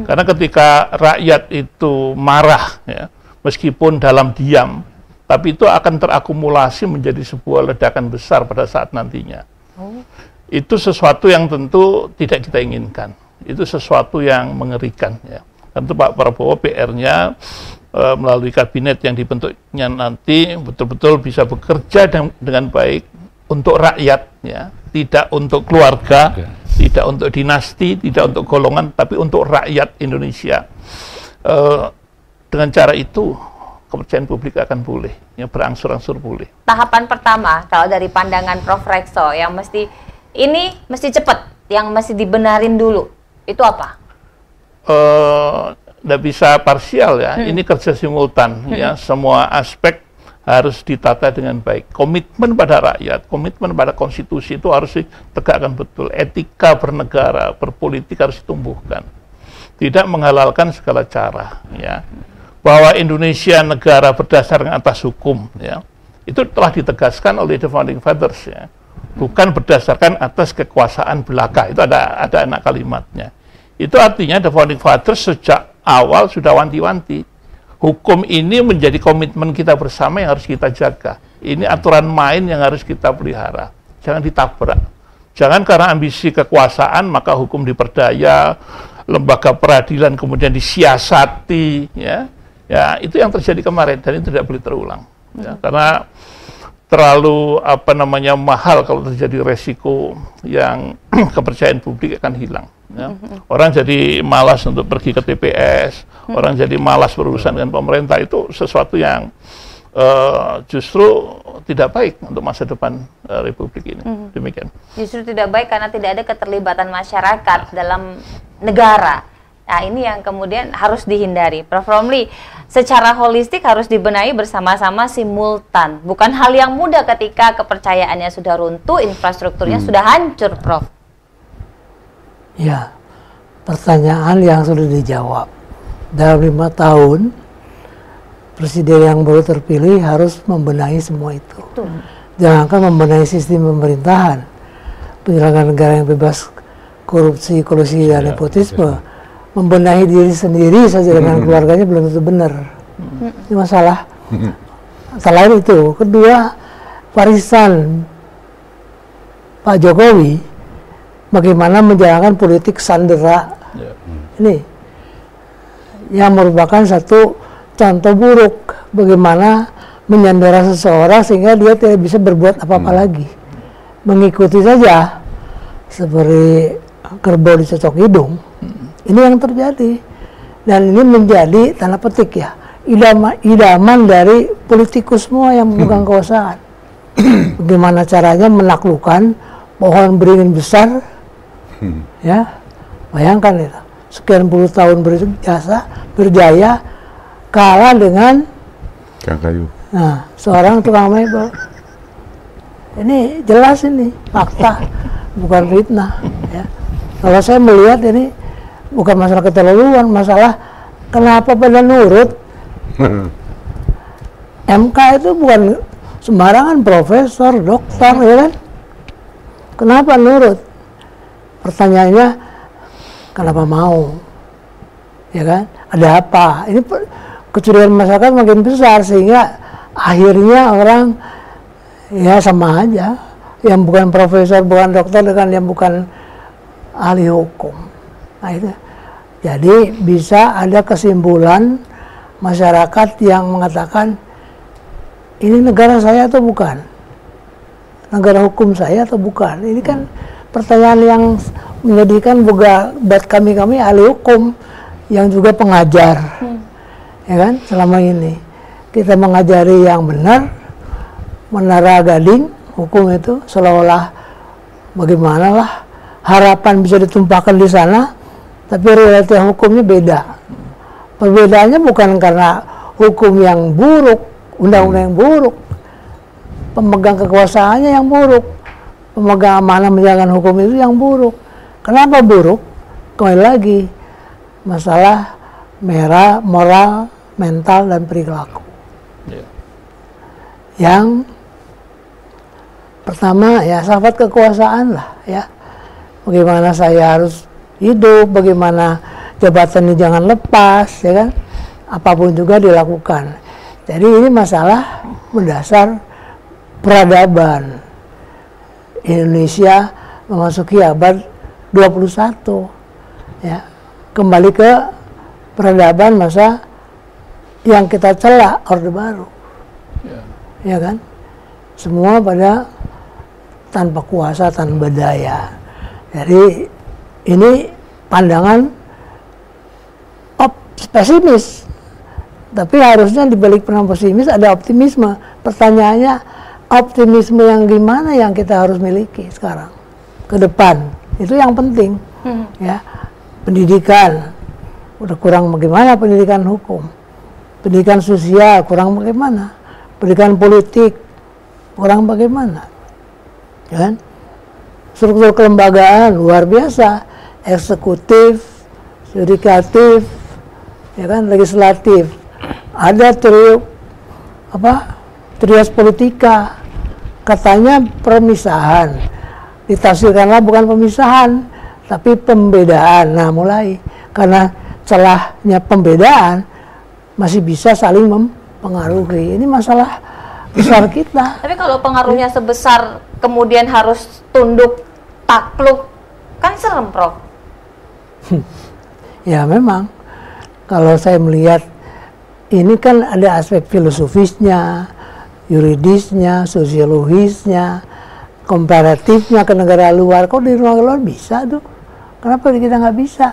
Karena ketika rakyat itu marah, ya, meskipun dalam diam, tapi itu akan terakumulasi menjadi sebuah ledakan besar pada saat nantinya. Itu sesuatu yang tentu tidak kita inginkan. Itu sesuatu yang mengerikan. Ya. Tentu Pak Prabowo PR-nya melalui kabinet yang dibentuknya nanti betul-betul bisa bekerja dengan baik untuk rakyat, ya, tidak untuk keluarga, tidak untuk dinasti, tidak untuk golongan, tapi untuk rakyat Indonesia. Dengan cara itu kepercayaan publik akan pulih, ya, berangsur-angsur pulih. Tahapan pertama, kalau dari pandangan Prof. Rekso, yang mesti cepat, yang mesti dibenarin dulu, itu apa? Nggak bisa parsial, ya. Ini kerja simultan, ya. Semua aspek harus ditata dengan baik. Komitmen pada rakyat, komitmen pada konstitusi itu harus ditegakkan betul. Etika bernegara, berpolitik harus ditumbuhkan. Tidak menghalalkan segala cara, ya. Bahwa Indonesia negara berdasarkan atas hukum, ya. Itu telah ditegaskan oleh the founding fathers, ya. Bukan berdasarkan atas kekuasaan belaka. Itu ada anak kalimatnya. Itu artinya the founding fathers sejak awal sudah wanti-wanti. Hukum ini menjadi komitmen kita bersama yang harus kita jaga. Ini aturan main yang harus kita pelihara. Jangan ditabrak. Jangan karena ambisi kekuasaan maka hukum diperdaya, lembaga peradilan kemudian disiasati, ya. Ya, itu yang terjadi kemarin dan itu tidak boleh terulang. Ya, karena terlalu mahal kalau terjadi resiko yang kepercayaan publik akan hilang. Ya. Orang jadi malas untuk pergi ke TPS, orang jadi malas berurusan dengan pemerintah, itu sesuatu yang justru tidak baik untuk masa depan Republik ini. Demikian. Justru tidak baik karena tidak ada keterlibatan masyarakat dalam negara. Nah, ini yang kemudian harus dihindari. Prof. Romli, secara holistik harus dibenahi bersama-sama simultan. Bukan hal yang mudah ketika kepercayaannya sudah runtuh, infrastrukturnya sudah hancur, Prof. Ya, pertanyaan yang sudah dijawab. Dalam 5 tahun, presiden yang baru terpilih harus membenahi semua itu. Jangankan membenahi sistem pemerintahan, penyelenggaraan negara yang bebas korupsi, kolusi, dan nepotisme, membenahi diri sendiri saja dengan keluarganya belum tentu benar. Ini masalah. Selain itu, kedua, warisan Pak Jokowi bagaimana menjalankan politik sandera. Ini yang merupakan satu contoh buruk bagaimana menyandera seseorang sehingga dia tidak bisa berbuat apa-apa lagi. Mengikuti saja seperti kerbau dicocok hidung. Ini yang terjadi, dan ini menjadi tanda petik, ya, idaman dari politikus semua yang memegang kekuasaan. Bagaimana caranya menaklukkan pohon beringin besar, ya, bayangkan itu, sekian puluh tahun berjaya kalah dengan kayu. Nah, seorang tukang mebel. Ini jelas, ini fakta, bukan fitnah, ya. Kalau saya melihat ini bukan masalah keterlaluan, masalah kenapa pada nurut. MK itu bukan sembarangan profesor, dokter, ya kan? Kenapa nurut? Pertanyaannya, kenapa mau? Ya kan? Ada apa? Ini kecurigaan masyarakat makin besar sehingga akhirnya orang ya sama aja. Yang bukan profesor, bukan dokter dengan yang bukan ahli hukum. Nah, itu. Jadi bisa ada kesimpulan masyarakat yang mengatakan ini negara saya atau bukan? Negara hukum saya atau bukan? Ini kan pertanyaan yang menjadikan buat kami ahli hukum yang juga pengajar. Ya kan? Selama ini kita mengajari yang benar, menara gading hukum itu seolah-olah bagaimanalah harapan bisa ditumpahkan di sana, tapi realita hukumnya beda. Perbedaannya bukan karena hukum yang buruk, undang-undang yang buruk, pemegang kekuasaannya yang buruk, pemegang amanah menjalankan hukum itu yang buruk. Kenapa buruk? Kembali lagi, masalah moral, mental, dan perilaku. Yang pertama ya sahabat kekuasaan lah, ya. Bagaimana saya harus hidup, bagaimana jabatan ini jangan lepas, ya kan? Apapun juga dilakukan. Jadi ini masalah mendasar peradaban. Indonesia memasuki abad 21. Ya. Kembali ke peradaban masa yang kita celak Orde Baru, ya kan? Semua pada tanpa kuasa, tanpa daya. Jadi ini pandangan pesimis. Tapi harusnya di balik pandangan pesimis ada optimisme. Pertanyaannya, optimisme yang gimana yang kita harus miliki sekarang ke depan? Itu yang penting. Ya, pendidikan udah kurang bagaimana, pendidikan hukum, pendidikan sosial kurang bagaimana, pendidikan politik kurang bagaimana, ya kan? Struktur kelembagaan luar biasa, eksekutif, yudikatif, ya kan, legislatif, ada trias politika, katanya permisahan, ditafsirkanlah bukan pemisahan tapi pembedaan. Nah, mulai karena celahnya pembedaan masih bisa saling mempengaruhi. Ini masalah besar kita. Tapi kalau pengaruhnya sebesar kemudian harus tunduk takluk, kan serem, Prof. Ya memang kalau saya melihat ini kan ada aspek filosofisnya, yuridisnya, sosiologisnya, komparatifnya ke negara luar. Kok di luar bisa tuh? Kenapa kita nggak bisa?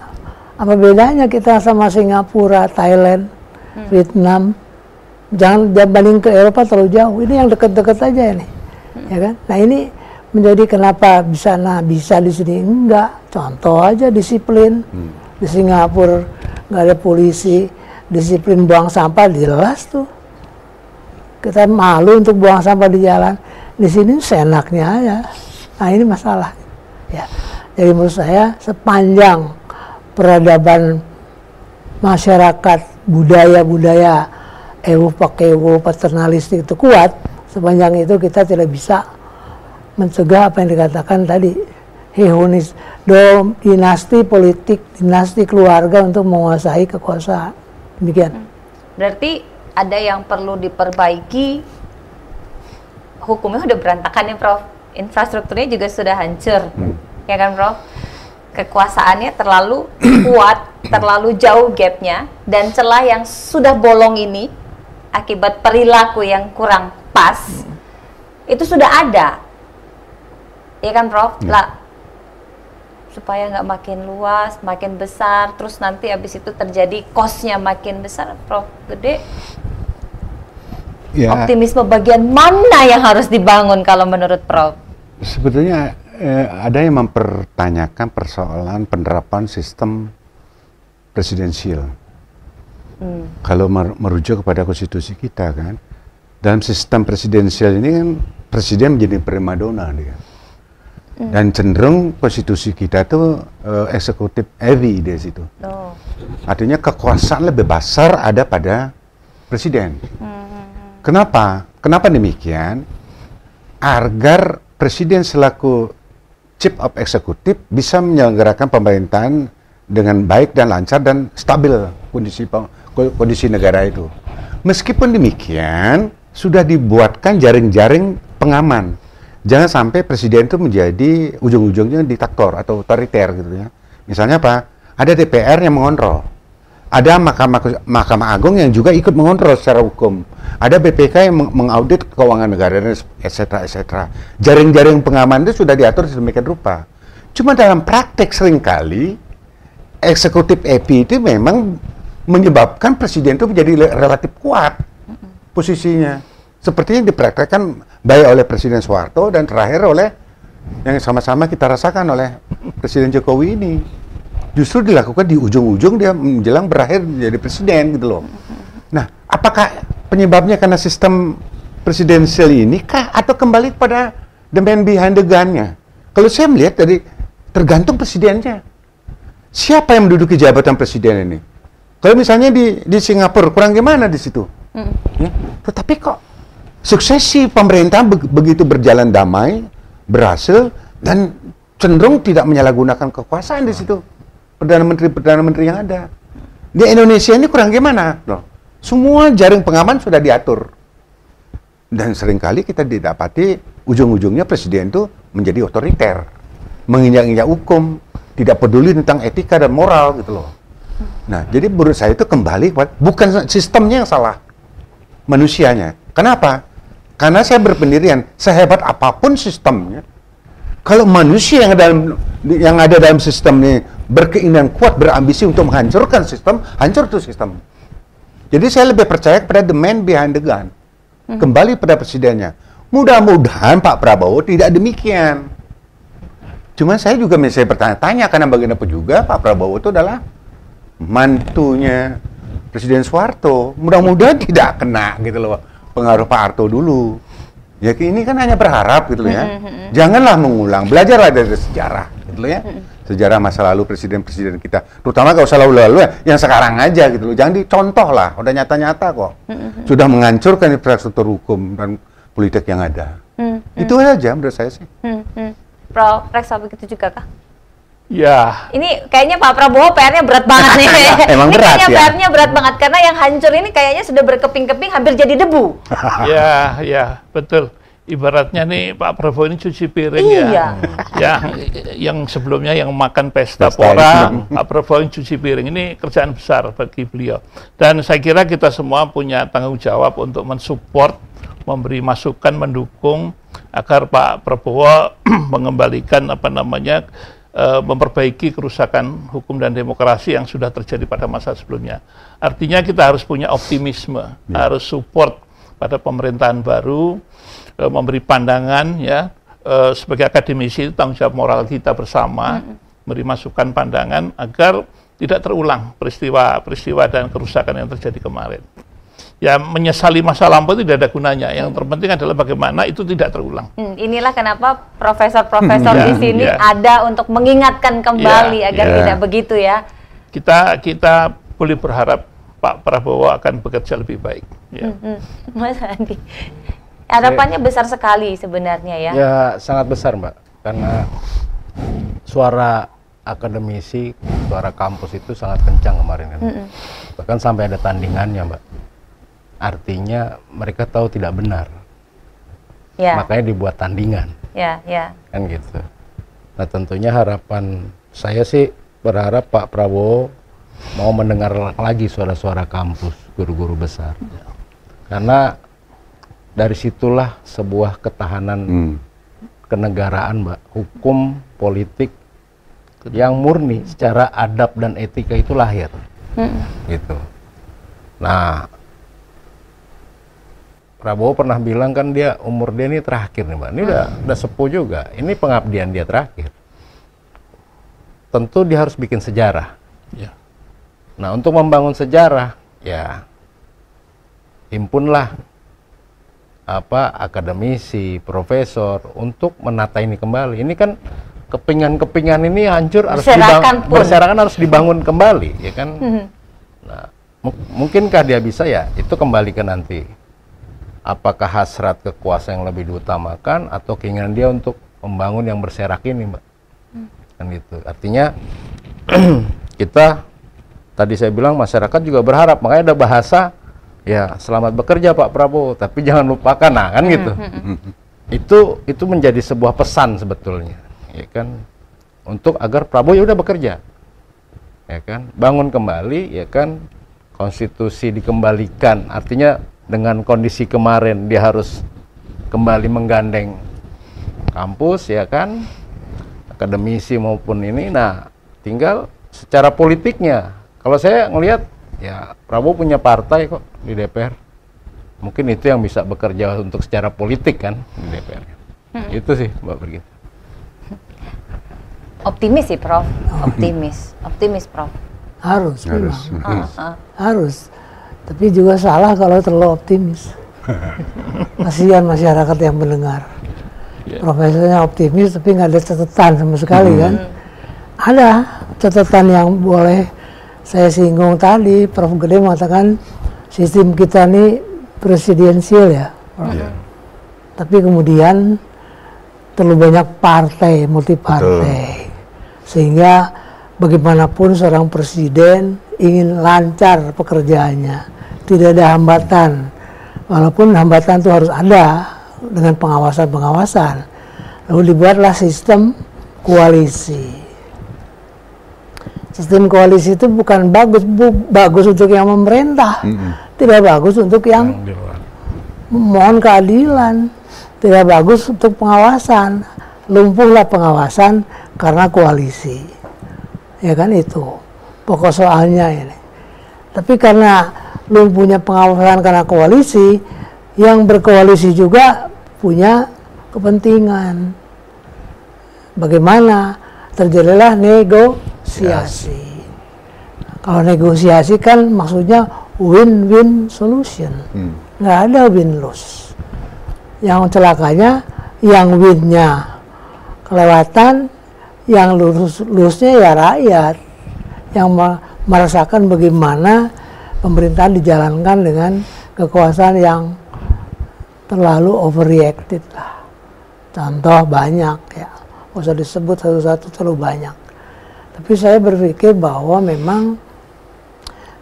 Apa bedanya kita sama Singapura, Thailand, Vietnam? Jangan banding ke Eropa terlalu jauh. Ini yang dekat-dekat aja ini, ya kan? Nah ini menjadi kenapa bisa di sini enggak? Contoh aja disiplin. Di Singapura nggak ada polisi, disiplin buang sampah jelas tuh. Kita malu untuk buang sampah di jalan. Di sini seenaknya aja. Nah ini masalah. Ya. Jadi menurut saya sepanjang peradaban masyarakat, budaya-budaya paternalistik itu kuat, sepanjang itu kita tidak bisa mencegah apa yang dikatakan tadi, hedonis, dinasti politik, dinasti keluarga untuk menguasai kekuasaan. Demikian. Berarti ada yang perlu diperbaiki. Hukumnya udah berantakan ya, Prof. Infrastrukturnya juga sudah hancur. Ya kan, Prof? Kekuasaannya terlalu kuat, terlalu jauh gapnya, dan celah yang sudah bolong ini akibat perilaku yang kurang pas itu sudah ada, ya kan, Prof? Lah, supaya nggak makin luas, makin besar, terus nanti habis itu terjadi cost-nya makin besar, Prof, gede. Ya. Optimisme bagian mana yang harus dibangun kalau menurut Prof? Sebetulnya ada yang mempertanyakan persoalan penerapan sistem presidensial. Kalau merujuk kepada konstitusi kita kan, dalam sistem presidensial ini kan presiden menjadi primadona dia. Dan cenderung konstitusi kita itu eksekutif heavy di situ. Artinya kekuasaan lebih besar ada pada presiden. Kenapa? Kenapa demikian? Agar presiden selaku chief of eksekutif bisa menyelenggarakan pemerintahan dengan baik dan lancar dan stabil kondisi negara itu. Meskipun demikian, sudah dibuatkan jaring-jaring pengaman. Jangan sampai presiden itu menjadi ujung-ujungnya diktator atau otoriter gitu ya. Misalnya apa? Ada DPR yang mengontrol. Ada Mahkamah Agung yang juga ikut mengontrol secara hukum. Ada BPK yang mengaudit keuangan negara, etc. Jaring-jaring pengaman itu sudah diatur sedemikian rupa. Cuma dalam praktek seringkali eksekutif EP itu memang menyebabkan presiden itu menjadi relatif kuat posisinya. Seperti yang dipraktekkan baik oleh Presiden Soeharto dan terakhir oleh yang sama-sama kita rasakan oleh Presiden Jokowi ini. Justru dilakukan di ujung-ujung dia menjelang berakhir menjadi presiden gitu loh. Nah, apakah penyebabnya karena sistem presidensial ini kah atau kembali pada the man behind the gun-nya? Kalau saya melihat dari tergantung presidennya. Siapa yang menduduki jabatan presiden ini? Kalau misalnya di Singapura kurang gimana di situ? Ya, tetapi kok suksesi pemerintahan begitu berjalan damai, berhasil dan cenderung tidak menyalahgunakan kekuasaan di situ. Perdana Menteri yang ada. Di Indonesia ini kurang gimana? Loh, semua jaring pengaman sudah diatur. Dan seringkali kita didapati ujung-ujungnya presiden itu menjadi otoriter. Menginjak-injak hukum, tidak peduli tentang etika dan moral gitu loh. Nah, jadi menurut saya itu kembali bukan sistemnya yang salah, manusianya. Kenapa? Karena saya berpendirian, sehebat apapun sistemnya, kalau manusia yang ada dalam sistem ini berkeinginan kuat, berambisi untuk menghancurkan sistem, hancur tuh sistem. Jadi saya lebih percaya kepada the man behind the gun. Kembali pada presidennya. Mudah-mudahan Pak Prabowo tidak demikian. Cuma saya juga masih bertanya-tanya, karena bagaimanapun juga Pak Prabowo itu adalah mantunya Presiden Soeharto. Mudah-mudahan tidak kena gitu loh pengaruh Pak Harto dulu. Ya ini kan hanya berharap gitu loh ya. Janganlah mengulang, belajarlah dari sejarah gitu loh ya. Sejarah masa lalu presiden-presiden kita, terutama gak usah lalu-lalu ya, yang sekarang aja gitu loh. Jangan dicontoh lah, udah nyata-nyata kok. Sudah menghancurkan infrastruktur hukum dan politik yang ada. Itu aja menurut saya sih. Prof. Rex, begitu juga kah? Ya. Ini kayaknya Pak Prabowo PR-nya berat banget nih. Emang ini berat kayaknya ya? PR-nya berat banget karena yang hancur ini kayaknya sudah berkeping-keping hampir jadi debu. Ya, betul. Ibaratnya nih Pak Prabowo ini cuci piring yang sebelumnya yang makan pesta pora, Pak Prabowo ini cuci piring. Ini kerjaan besar bagi beliau. Dan saya kira kita semua punya tanggung jawab untuk mensupport, memberi masukan, mendukung agar Pak Prabowo mengembalikan memperbaiki kerusakan hukum dan demokrasi yang sudah terjadi pada masa sebelumnya. Artinya kita harus punya optimisme, harus support pada pemerintahan baru, memberi pandangan ya, sebagai akademisi itu tanggung jawab moral kita bersama, memberi masukan pandangan agar tidak terulang peristiwa dan kerusakan yang terjadi kemarin. Ya, menyesali masa lampau itu tidak ada gunanya. Yang terpenting adalah bagaimana itu tidak terulang. Inilah kenapa profesor-profesor di sini ada untuk mengingatkan kembali agar tidak begitu ya. Kita boleh berharap Pak Prabowo akan bekerja lebih baik. Ya. Mas Andi, harapannya besar sekali sebenarnya ya. Ya, sangat besar Mbak. Karena suara akademisi, suara kampus itu sangat kencang kemarin kan. Bahkan sampai ada tandingannya Mbak. Artinya mereka tahu tidak benar, makanya dibuat tandingan, kan gitu. Nah tentunya harapan saya sih berharap Pak Prabowo mau mendengar lagi suara-suara kampus, guru-guru besar, karena dari situlah sebuah ketahanan kenegaraan, Mbak, hukum politik yang murni secara adab dan etika itu lahir, gitu. Nah Prabowo pernah bilang kan umur dia ini terakhir nih Mbak, ini udah sepuh juga, ini pengabdian dia terakhir. Tentu dia harus bikin sejarah. Nah untuk membangun sejarah, ya himpunlah akademisi, profesor untuk menata ini kembali. Ini kan kepingan-kepingan ini hancur, berserakan harus dibangun kembali, ya kan? Nah mungkinkah dia bisa ya? Itu kembalikan nanti. Apakah hasrat kekuasaan yang lebih diutamakan atau keinginan dia untuk membangun yang berserak ini, Mbak? Kan gitu. Artinya kita tadi saya bilang masyarakat juga berharap, makanya ada bahasa ya selamat bekerja Pak Prabowo, tapi jangan lupakan, nah kan gitu. Itu menjadi sebuah pesan sebetulnya, ya kan, untuk agar Prabowo ya udah bekerja, ya kan, bangun kembali, ya kan, konstitusi dikembalikan, artinya dengan kondisi kemarin dia harus kembali menggandeng kampus, ya kan, akademisi maupun ini. Nah tinggal secara politiknya, kalau saya ngelihat ya Prabowo punya partai kok di DPR, mungkin itu yang bisa bekerja untuk secara politik kan di DPR. Itu sih Mbak Brigit. Optimis sih Prof, optimis Prof. Harus. Harus. Tapi juga salah kalau terlalu optimis. Kasihan masyarakat yang mendengar. Profesornya optimis tapi nggak ada catatan sama sekali kan. Ada catatan yang boleh saya singgung tadi. Prof Gede mengatakan sistem kita ini presidensial ya. Tapi kemudian terlalu banyak partai, multi partai. Sehingga bagaimanapun seorang presiden ingin lancar pekerjaannya. Tidak ada hambatan, walaupun hambatan itu harus ada dengan pengawasan. Lalu dibuatlah sistem koalisi. Sistem koalisi itu bukan bagus untuk yang memerintah, tidak bagus untuk yang mohon keadilan, tidak bagus untuk pengawasan. Lumpuhlah pengawasan karena koalisi, ya kan, itu pokok soalnya ini. Tapi karena lumpuhnya pengawasan karena koalisi, yang berkoalisi juga punya kepentingan. Bagaimana terjadilah negosiasi. Kalau negosiasi kan maksudnya win-win solution, nggak ada win-lose. Yang celakanya yang win-nya kelewatan, yang lose-nya ya rakyat yang merasakan bagaimana pemerintahan dijalankan dengan kekuasaan yang terlalu overreacted lah. Contoh banyak ya, nggak usah disebut satu-satu, terlalu banyak. Tapi saya berpikir bahwa memang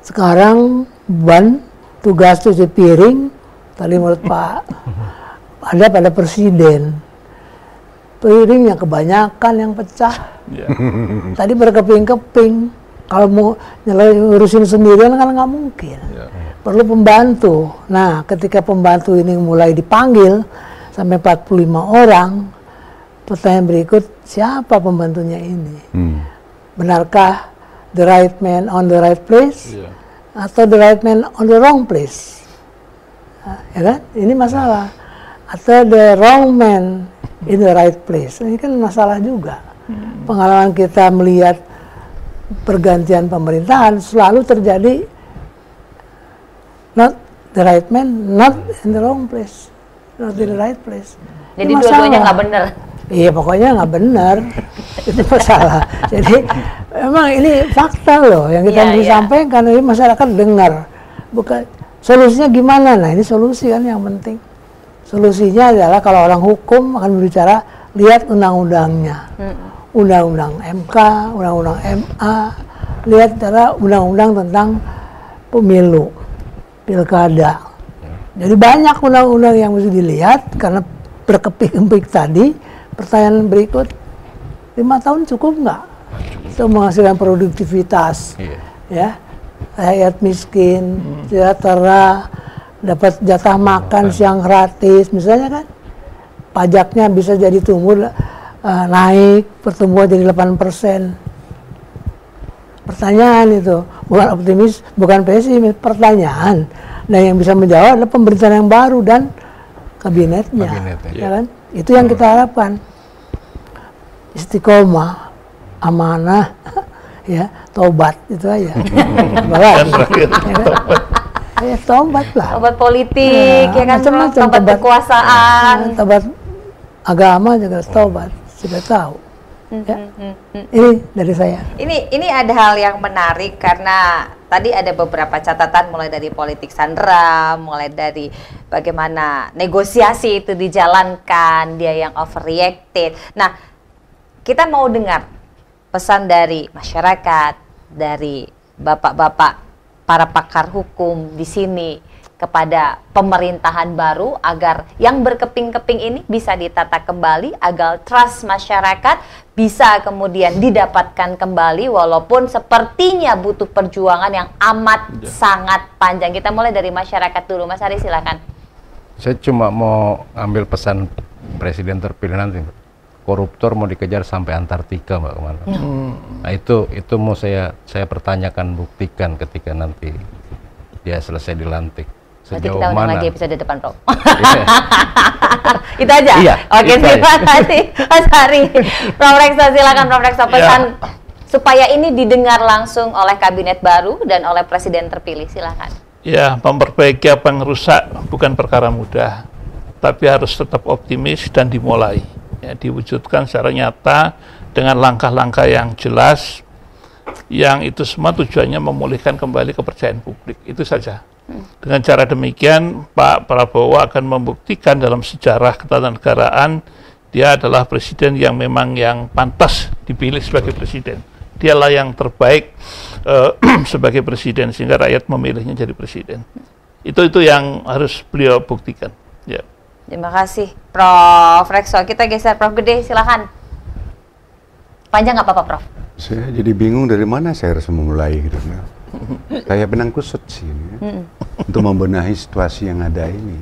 sekarang beban tugas cuci piring tadi menurut Pak ada pada presiden. Piring yang kebanyakan yang pecah. Tadi berkeping-keping. Kalau mau ngurusin sendirian kan nggak mungkin. Perlu pembantu. Nah, ketika pembantu ini mulai dipanggil sampai 45 orang, pertanyaan berikut, siapa pembantunya ini? Benarkah the right man on the right place? Atau the right man on the wrong place? Ya kan? Ini masalah. Atau the wrong man in the right place? Ini kan masalah juga. Pengalaman kita melihat pergantian pemerintahan selalu terjadi not the right man, not in the wrong place, not in the right place. Jadi dua-duanya nggak benar. Iya, pokoknya nggak benar. Itu masalah. Jadi memang ini fakta loh yang kita bisa sampaikan. Ini masyarakat dengar. Bukan solusinya gimana? Nah, ini solusi kan yang penting. Solusinya adalah kalau orang hukum akan berbicara, lihat undang-undangnya. Undang-undang MK, undang-undang MA, lihat cara undang-undang tentang pemilu, pilkada. Jadi banyak undang-undang yang mesti dilihat karena berkepik-kepik tadi. Pertanyaan berikut, 5 tahun cukup nggak untuk menghasilkan produktivitas? Ya, rakyat miskin, sejahtera, dapat jatah makan siang gratis, misalnya kan, pajaknya bisa jadi tumbuh naik, pertumbuhan jadi 8%. Pertanyaan itu, bukan optimis, bukan pesimis, pertanyaan. Dan yang bisa menjawab adalah pemerintahan yang baru dan kabinetnya. Ya kan? Itu yang kita harapkan. Istiqomah, amanah, ya, tobat, itu aja. Ya, tobat lah. Tobat politik, ya kan, tobat kekuasaan. Tobat agama juga tobat, sudah tahu. Ya. Ini dari saya. Ini ada hal yang menarik karena tadi ada beberapa catatan mulai dari politik sandera, mulai dari bagaimana negosiasi itu dijalankan, dia yang overreacted. Nah, kita mau dengar pesan dari masyarakat, dari bapak-bapak para pakar hukum di sini kepada pemerintahan baru agar yang berkeping-keping ini bisa ditata kembali, agar trust masyarakat bisa kemudian didapatkan kembali walaupun sepertinya butuh perjuangan yang amat sangat panjang. Kita mulai dari masyarakat dulu. Mas Ari, silakan. Saya cuma mau ambil pesan presiden terpilih nanti. Koruptor mau dikejar sampai Antartika, Mbak, kemana? Nah, itu mau saya pertanyakan, buktikan ketika nanti dia selesai dilantik. Sejauh kita undang mana? Lagi episode depan, Prof. Itu aja? Iya, oke, terima kasih Mas Ari. Prof Rekso, silakan Prof Rekso, pesan supaya ini didengar langsung oleh kabinet baru dan oleh presiden terpilih, silakan. Ya, memperbaiki apa yang rusak bukan perkara mudah, tapi harus tetap optimis dan dimulai. Ya, diwujudkan secara nyata dengan langkah-langkah yang jelas, yang itu semua tujuannya memulihkan kembali kepercayaan publik. Itu saja. Dengan cara demikian, Pak Prabowo akan membuktikan dalam sejarah ketatanegaraan dia adalah presiden yang memang yang pantas dipilih sebagai presiden. Dialah yang terbaik sebagai presiden sehingga rakyat memilihnya jadi presiden. Itu yang harus beliau buktikan. Ya. Terima kasih Prof Rekso. Kita geser Prof Gede, silakan. Panjang nggak apa-apa, Prof? Saya jadi bingung dari mana saya harus memulai gitu. Kayak benang kusut sih ini, untuk membenahi situasi yang ada ini.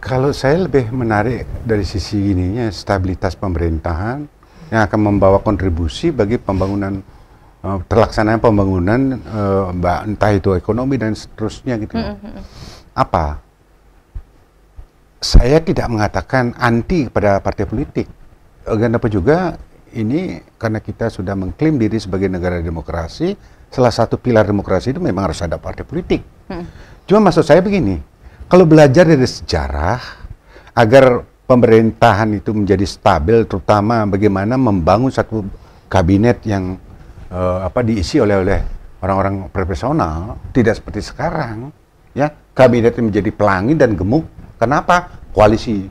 Kalau saya lebih menarik dari sisi ininya, stabilitas pemerintahan yang akan membawa kontribusi bagi pembangunan, terlaksananya pembangunan, entah itu ekonomi dan seterusnya gitu. Apa? Saya tidak mengatakan anti kepada partai politik. Kenapa juga ini karena kita sudah mengklaim diri sebagai negara demokrasi, salah satu pilar demokrasi itu memang harus ada partai politik. Cuma maksud saya begini, kalau belajar dari sejarah, agar pemerintahan itu menjadi stabil, terutama bagaimana membangun satu kabinet yang diisi oleh orang-orang profesional, tidak seperti sekarang, ya kabinet menjadi pelangi dan gemuk. Kenapa? Koalisi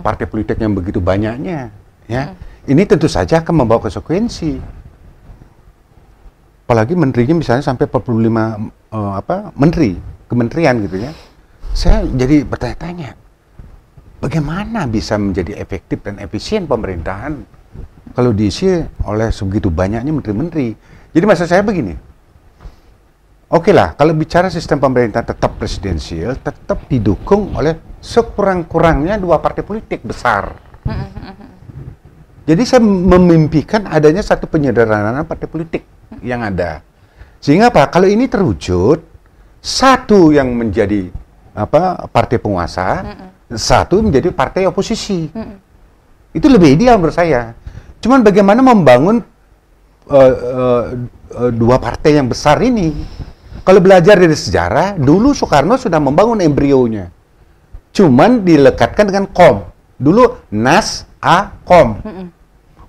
partai politik yang begitu banyaknya, ya. Ini tentu saja akan membawa konsekuensi. Apalagi menterinya misalnya sampai 45 kementerian gitu ya. Saya jadi bertanya-tanya, bagaimana bisa menjadi efektif dan efisien pemerintahan kalau diisi oleh sebegitu banyaknya menteri-menteri. Jadi maksud saya begini, oke lah, kalau bicara sistem pemerintahan tetap presidensial, tetap didukung oleh sekurang-kurangnya 2 partai politik besar. Jadi saya memimpikan adanya satu penyederhanaan partai politik yang ada. Sehingga apa? Kalau ini terwujud, satu yang menjadi partai penguasa, satu menjadi partai oposisi. Itu lebih ideal menurut saya. Cuman bagaimana membangun 2 partai yang besar ini? Kalau belajar dari sejarah, dulu Soekarno sudah membangun embrionya. Cuman dilekatkan dengan KOM. Dulu NAS, A, KOM.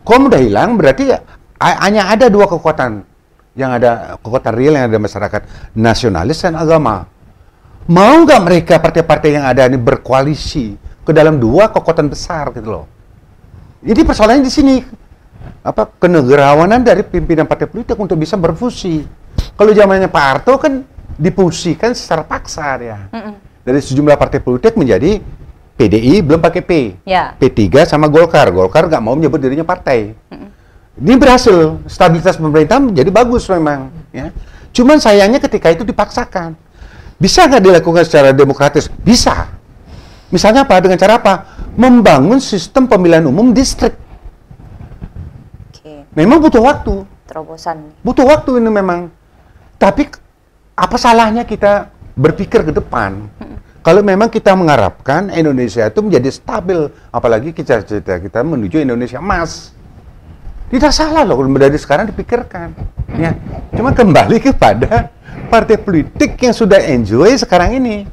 KOM udah hilang, berarti hanya ada 2 kekuatan. Yang ada kekuatan real yang ada masyarakat, nasionalis dan agama. Mau nggak mereka partai-partai yang ada ini berkoalisi ke dalam 2 kekuatan besar gitu loh. Jadi persoalannya di sini, kenegarawanan dari pimpinan partai politik untuk bisa berfusi. Kalau zamannya Pak Harto kan difusikan secara paksa ya. Dari sejumlah partai politik menjadi PDI, belum pakai P. P3 sama Golkar. Golkar nggak mau menyebut dirinya partai. Ini berhasil, stabilitas pemerintahan menjadi bagus memang. Ya. Cuman sayangnya ketika itu dipaksakan. Bisa nggak dilakukan secara demokratis? Bisa. Misalnya apa? Dengan cara apa? Membangun sistem pemilihan umum distrik. Memang butuh waktu. Terobosan. Butuh waktu ini memang. Tapi apa salahnya kita berpikir ke depan? Kalau memang kita mengharapkan Indonesia itu menjadi stabil, apalagi kita menuju Indonesia emas. Tidak salah loh dari sekarang dipikirkan. Ya. Cuma kembali kepada partai politik yang sudah enjoy sekarang ini.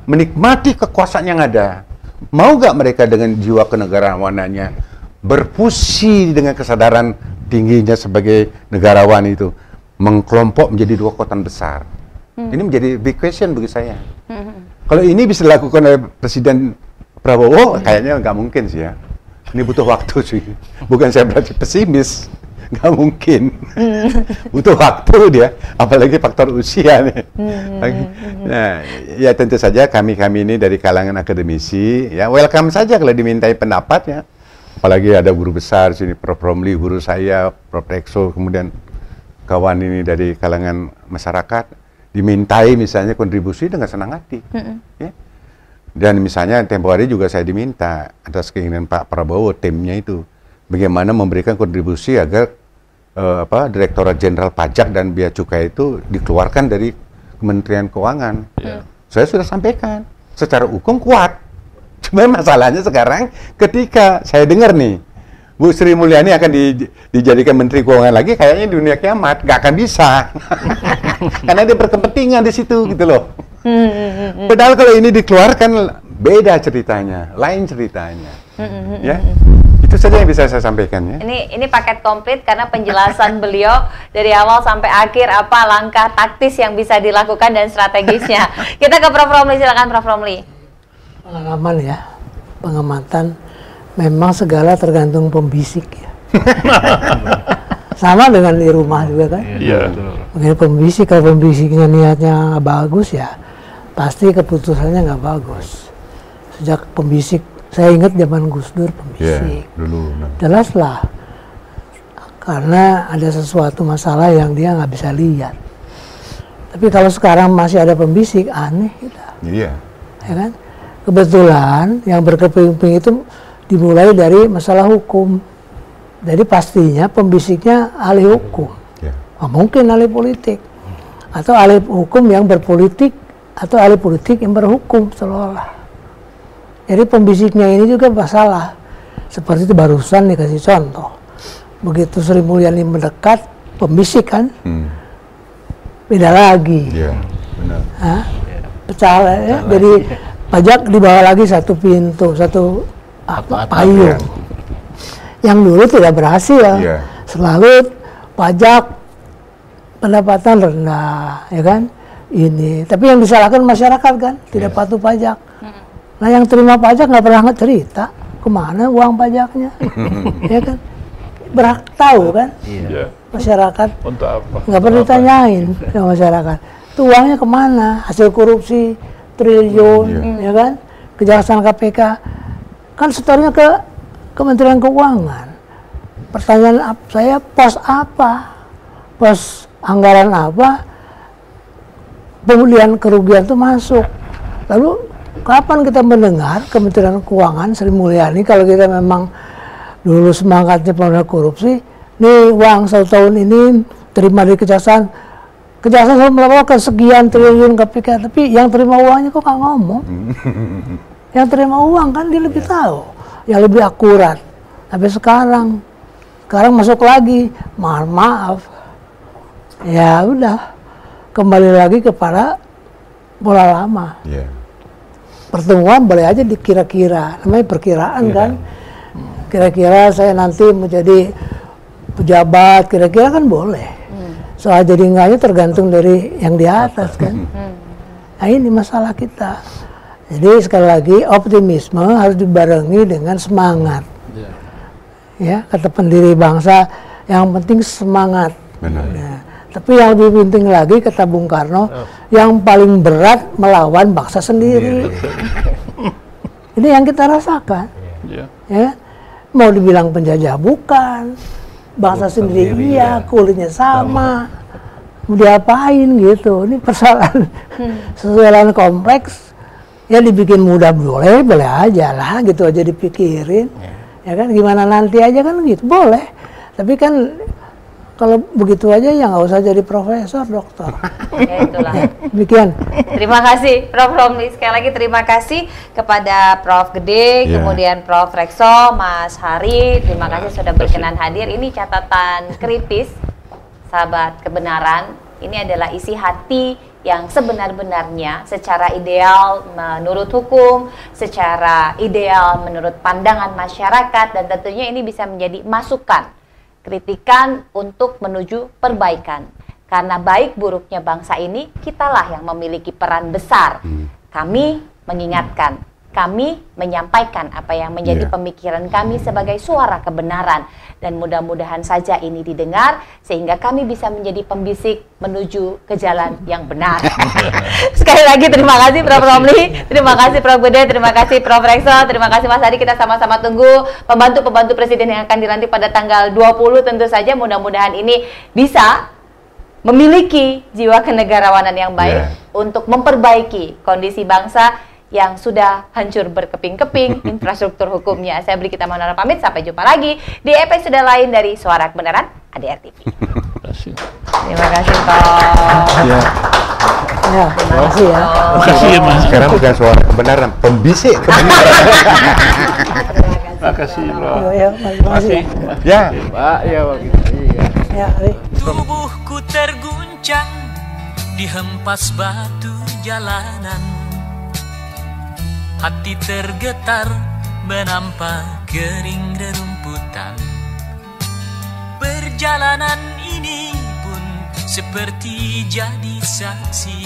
Menikmati kekuasaan yang ada. Mau nggak mereka dengan jiwa kenegarawanannya berfusi dengan kesadaran tingginya sebagai negarawan itu mengkelompok menjadi 2 kekuatan besar. Ini menjadi big question bagi saya. Kalau ini bisa dilakukan oleh Presiden Prabowo, kayaknya nggak mungkin sih ya. Ini butuh waktu sih. Bukan saya berarti pesimis, nggak mungkin. Butuh waktu dia, apalagi faktor usia nih. Nah, ya tentu saja kami ini dari kalangan akademisi, ya welcome saja kalau dimintai pendapat ya. Apalagi ada guru besar sini, Prof. Romli, guru saya, Prof. Rekso, kemudian kawan ini dari kalangan masyarakat, dimintai misalnya kontribusi dengan senang hati. Ya. Dan misalnya tempo hari juga saya diminta atas keinginan Pak Prabowo, timnya itu, bagaimana memberikan kontribusi agar Direktorat Jenderal Pajak dan Bea Cukai itu dikeluarkan dari Kementerian Keuangan. Saya sudah sampaikan, secara hukum kuat. Cuma masalahnya sekarang ketika saya dengar nih, Bu Sri Mulyani akan dijadikan Menteri Keuangan lagi, kayaknya dunia kiamat, nggak akan bisa. Karena dia berkepentingan di situ gitu loh. Padahal kalau ini dikeluarkan beda ceritanya, lain ceritanya. Ya, itu saja yang bisa saya sampaikan ya. Ini paket komplit karena penjelasan beliau dari awal sampai akhir apa langkah taktis yang bisa dilakukan dan strategisnya. Kita ke Prof. Romli, silakan Prof. Romli. Pengalaman ya, pengamatan memang segala tergantung pembisik ya. Sama dengan di rumah juga kan. Iya. Mungkin pembisik, kalau pembisiknya niatnya bagus ya, pasti keputusannya nggak bagus. Sejak pembisik, saya ingat zaman Gus Dur pembisik. Dulu. Jelas lah, karena ada sesuatu masalah yang dia nggak bisa lihat. Tapi kalau sekarang masih ada pembisik, aneh kita. Iya. Ya kan? Kebetulan yang berkeping-keping itu dimulai dari masalah hukum. Jadi pastinya pembisiknya ahli hukum. Ya. Nggak mungkin ahli politik. Atau ahli hukum yang berpolitik, atau ahli politik yang berhukum seolah-olah. Jadi pembisiknya ini juga masalah. Seperti itu barusan dikasih contoh. Begitu Sri Mulyani mendekat, pembisik kan, beda lagi. Iya, benar. Hah? Pecah ya. Jadi pajak dibawa lagi satu pintu, satu payung. Ya. Yang dulu tidak berhasil. Iya. Selalu pajak pendapatan rendah, ya kan? Ini. Tapi yang disalahkan masyarakat kan, tidak patuh pajak. Nah yang terima pajak nggak pernah cerita kemana uang pajaknya, ya kan? Berhak tahu kan? Iya. Masyarakat Untuk apa? nggak perlu ditanyain ke masyarakat. Itu uangnya kemana? Hasil korupsi triliun, ya kan? Kejaksaan KPK kan setornya ke Kementerian Keuangan. Pertanyaan saya, pos apa? Pos anggaran apa? Pemulihan kerugian itu masuk. Lalu kapan kita mendengar Kementerian Keuangan Sri Mulyani kalau kita memang dulu semangatnya pemberantasan korupsi, nih uang 1 tahun ini terima dari kejaksaan selalu melaporkan sekian triliun KPK, tapi yang terima uangnya kok nggak ngomong. Yang terima uang kan dia lebih tahu, yang lebih akurat. Tapi sekarang masuk lagi, maaf, ya udah kembali lagi kepada pola lama. Iya. Pertemuan boleh aja dikira-kira, namanya perkiraan kan. Kira-kira saya nanti menjadi pejabat, kira-kira kan boleh. Soal jadi enggaknya tergantung dari yang di atas kan. Nah ini masalah kita. Jadi sekali lagi optimisme harus dibarengi dengan semangat. Ya, kata pendiri bangsa, yang penting semangat. Benar. Nah, tapi yang lebih penting lagi kata Bung Karno, yang paling berat melawan bangsa sendiri. Ini yang kita rasakan. Iya. Ya, mau dibilang penjajah bukan, bangsa sendiri iya, kulitnya sama, mau diapain gitu. Ini persoalan sesuatu kompleks, ya dibikin mudah boleh aja lah gitu aja dipikirin, ya kan gimana nanti aja kan gitu boleh, tapi kan kalau begitu aja ya nggak usah jadi profesor, dokter. Ya itulah. Demikian. Terima kasih Prof Romli, sekali lagi terima kasih kepada Prof Gede, kemudian Prof Rekso, Mas Hari, terima kasih sudah berkenan hadir. Ini catatan kritis, sahabat kebenaran, ini adalah isi hati yang sebenar-benarnya secara ideal menurut hukum, secara ideal menurut pandangan masyarakat, dan tentunya ini bisa menjadi masukan, kritikan untuk menuju perbaikan. Karena baik buruknya bangsa ini, kitalah yang memiliki peran besar. Kami mengingatkan, kami menyampaikan apa yang menjadi pemikiran kami sebagai suara kebenaran. Dan mudah-mudahan saja ini didengar, sehingga kami bisa menjadi pembisik menuju ke jalan yang benar. Sekali lagi terima kasih Prof Romli, terima kasih Prof Gede, terima kasih Prof Rekso, terima kasih Mas Hadi. Kita sama-sama tunggu pembantu-pembantu presiden yang akan dilantik pada tanggal 20, tentu saja mudah-mudahan ini bisa memiliki jiwa kenegarawanan yang baik untuk memperbaiki kondisi bangsa yang sudah hancur berkeping-keping infrastruktur hukumnya. Saya Brigita Manara pamit, sampai jumpa lagi di episode lain dari Suara Kebenaran ADR TV. Terima kasih Prof. Ya, terima kasih ya. Terima kasih ya Mas. Sekarang bukan suara kebenaran, pembisik kebenaran. Terima kasih Prof. Ya, terima kasih. Ya. Pak, ya begitu. Iya. Ya, Ari. Tubuhku terguncang dihempas batu jalanan, hati tergetar menampak kering rerumputan. Perjalanan ini pun seperti jadi saksi,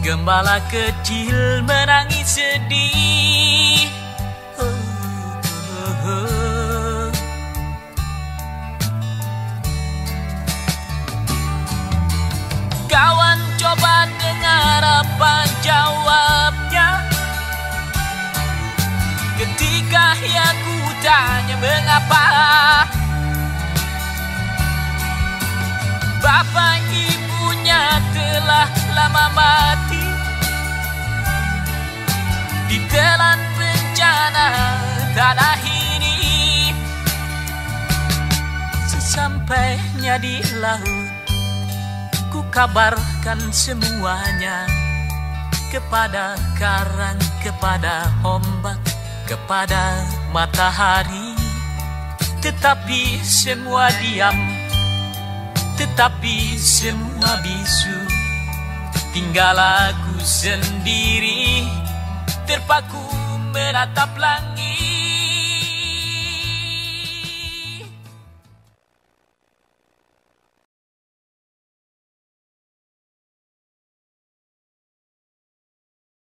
gembala kecil menangis sedih. Kawan coba dengar apa jawabnya ketika ia ku tanya mengapa sampainya di laut, ku kabarkan semuanya kepada karang, kepada ombak, kepada matahari. Tetapi semua diam, tetapi semua bisu. Tinggal aku sendiri, terpaku menatap langit.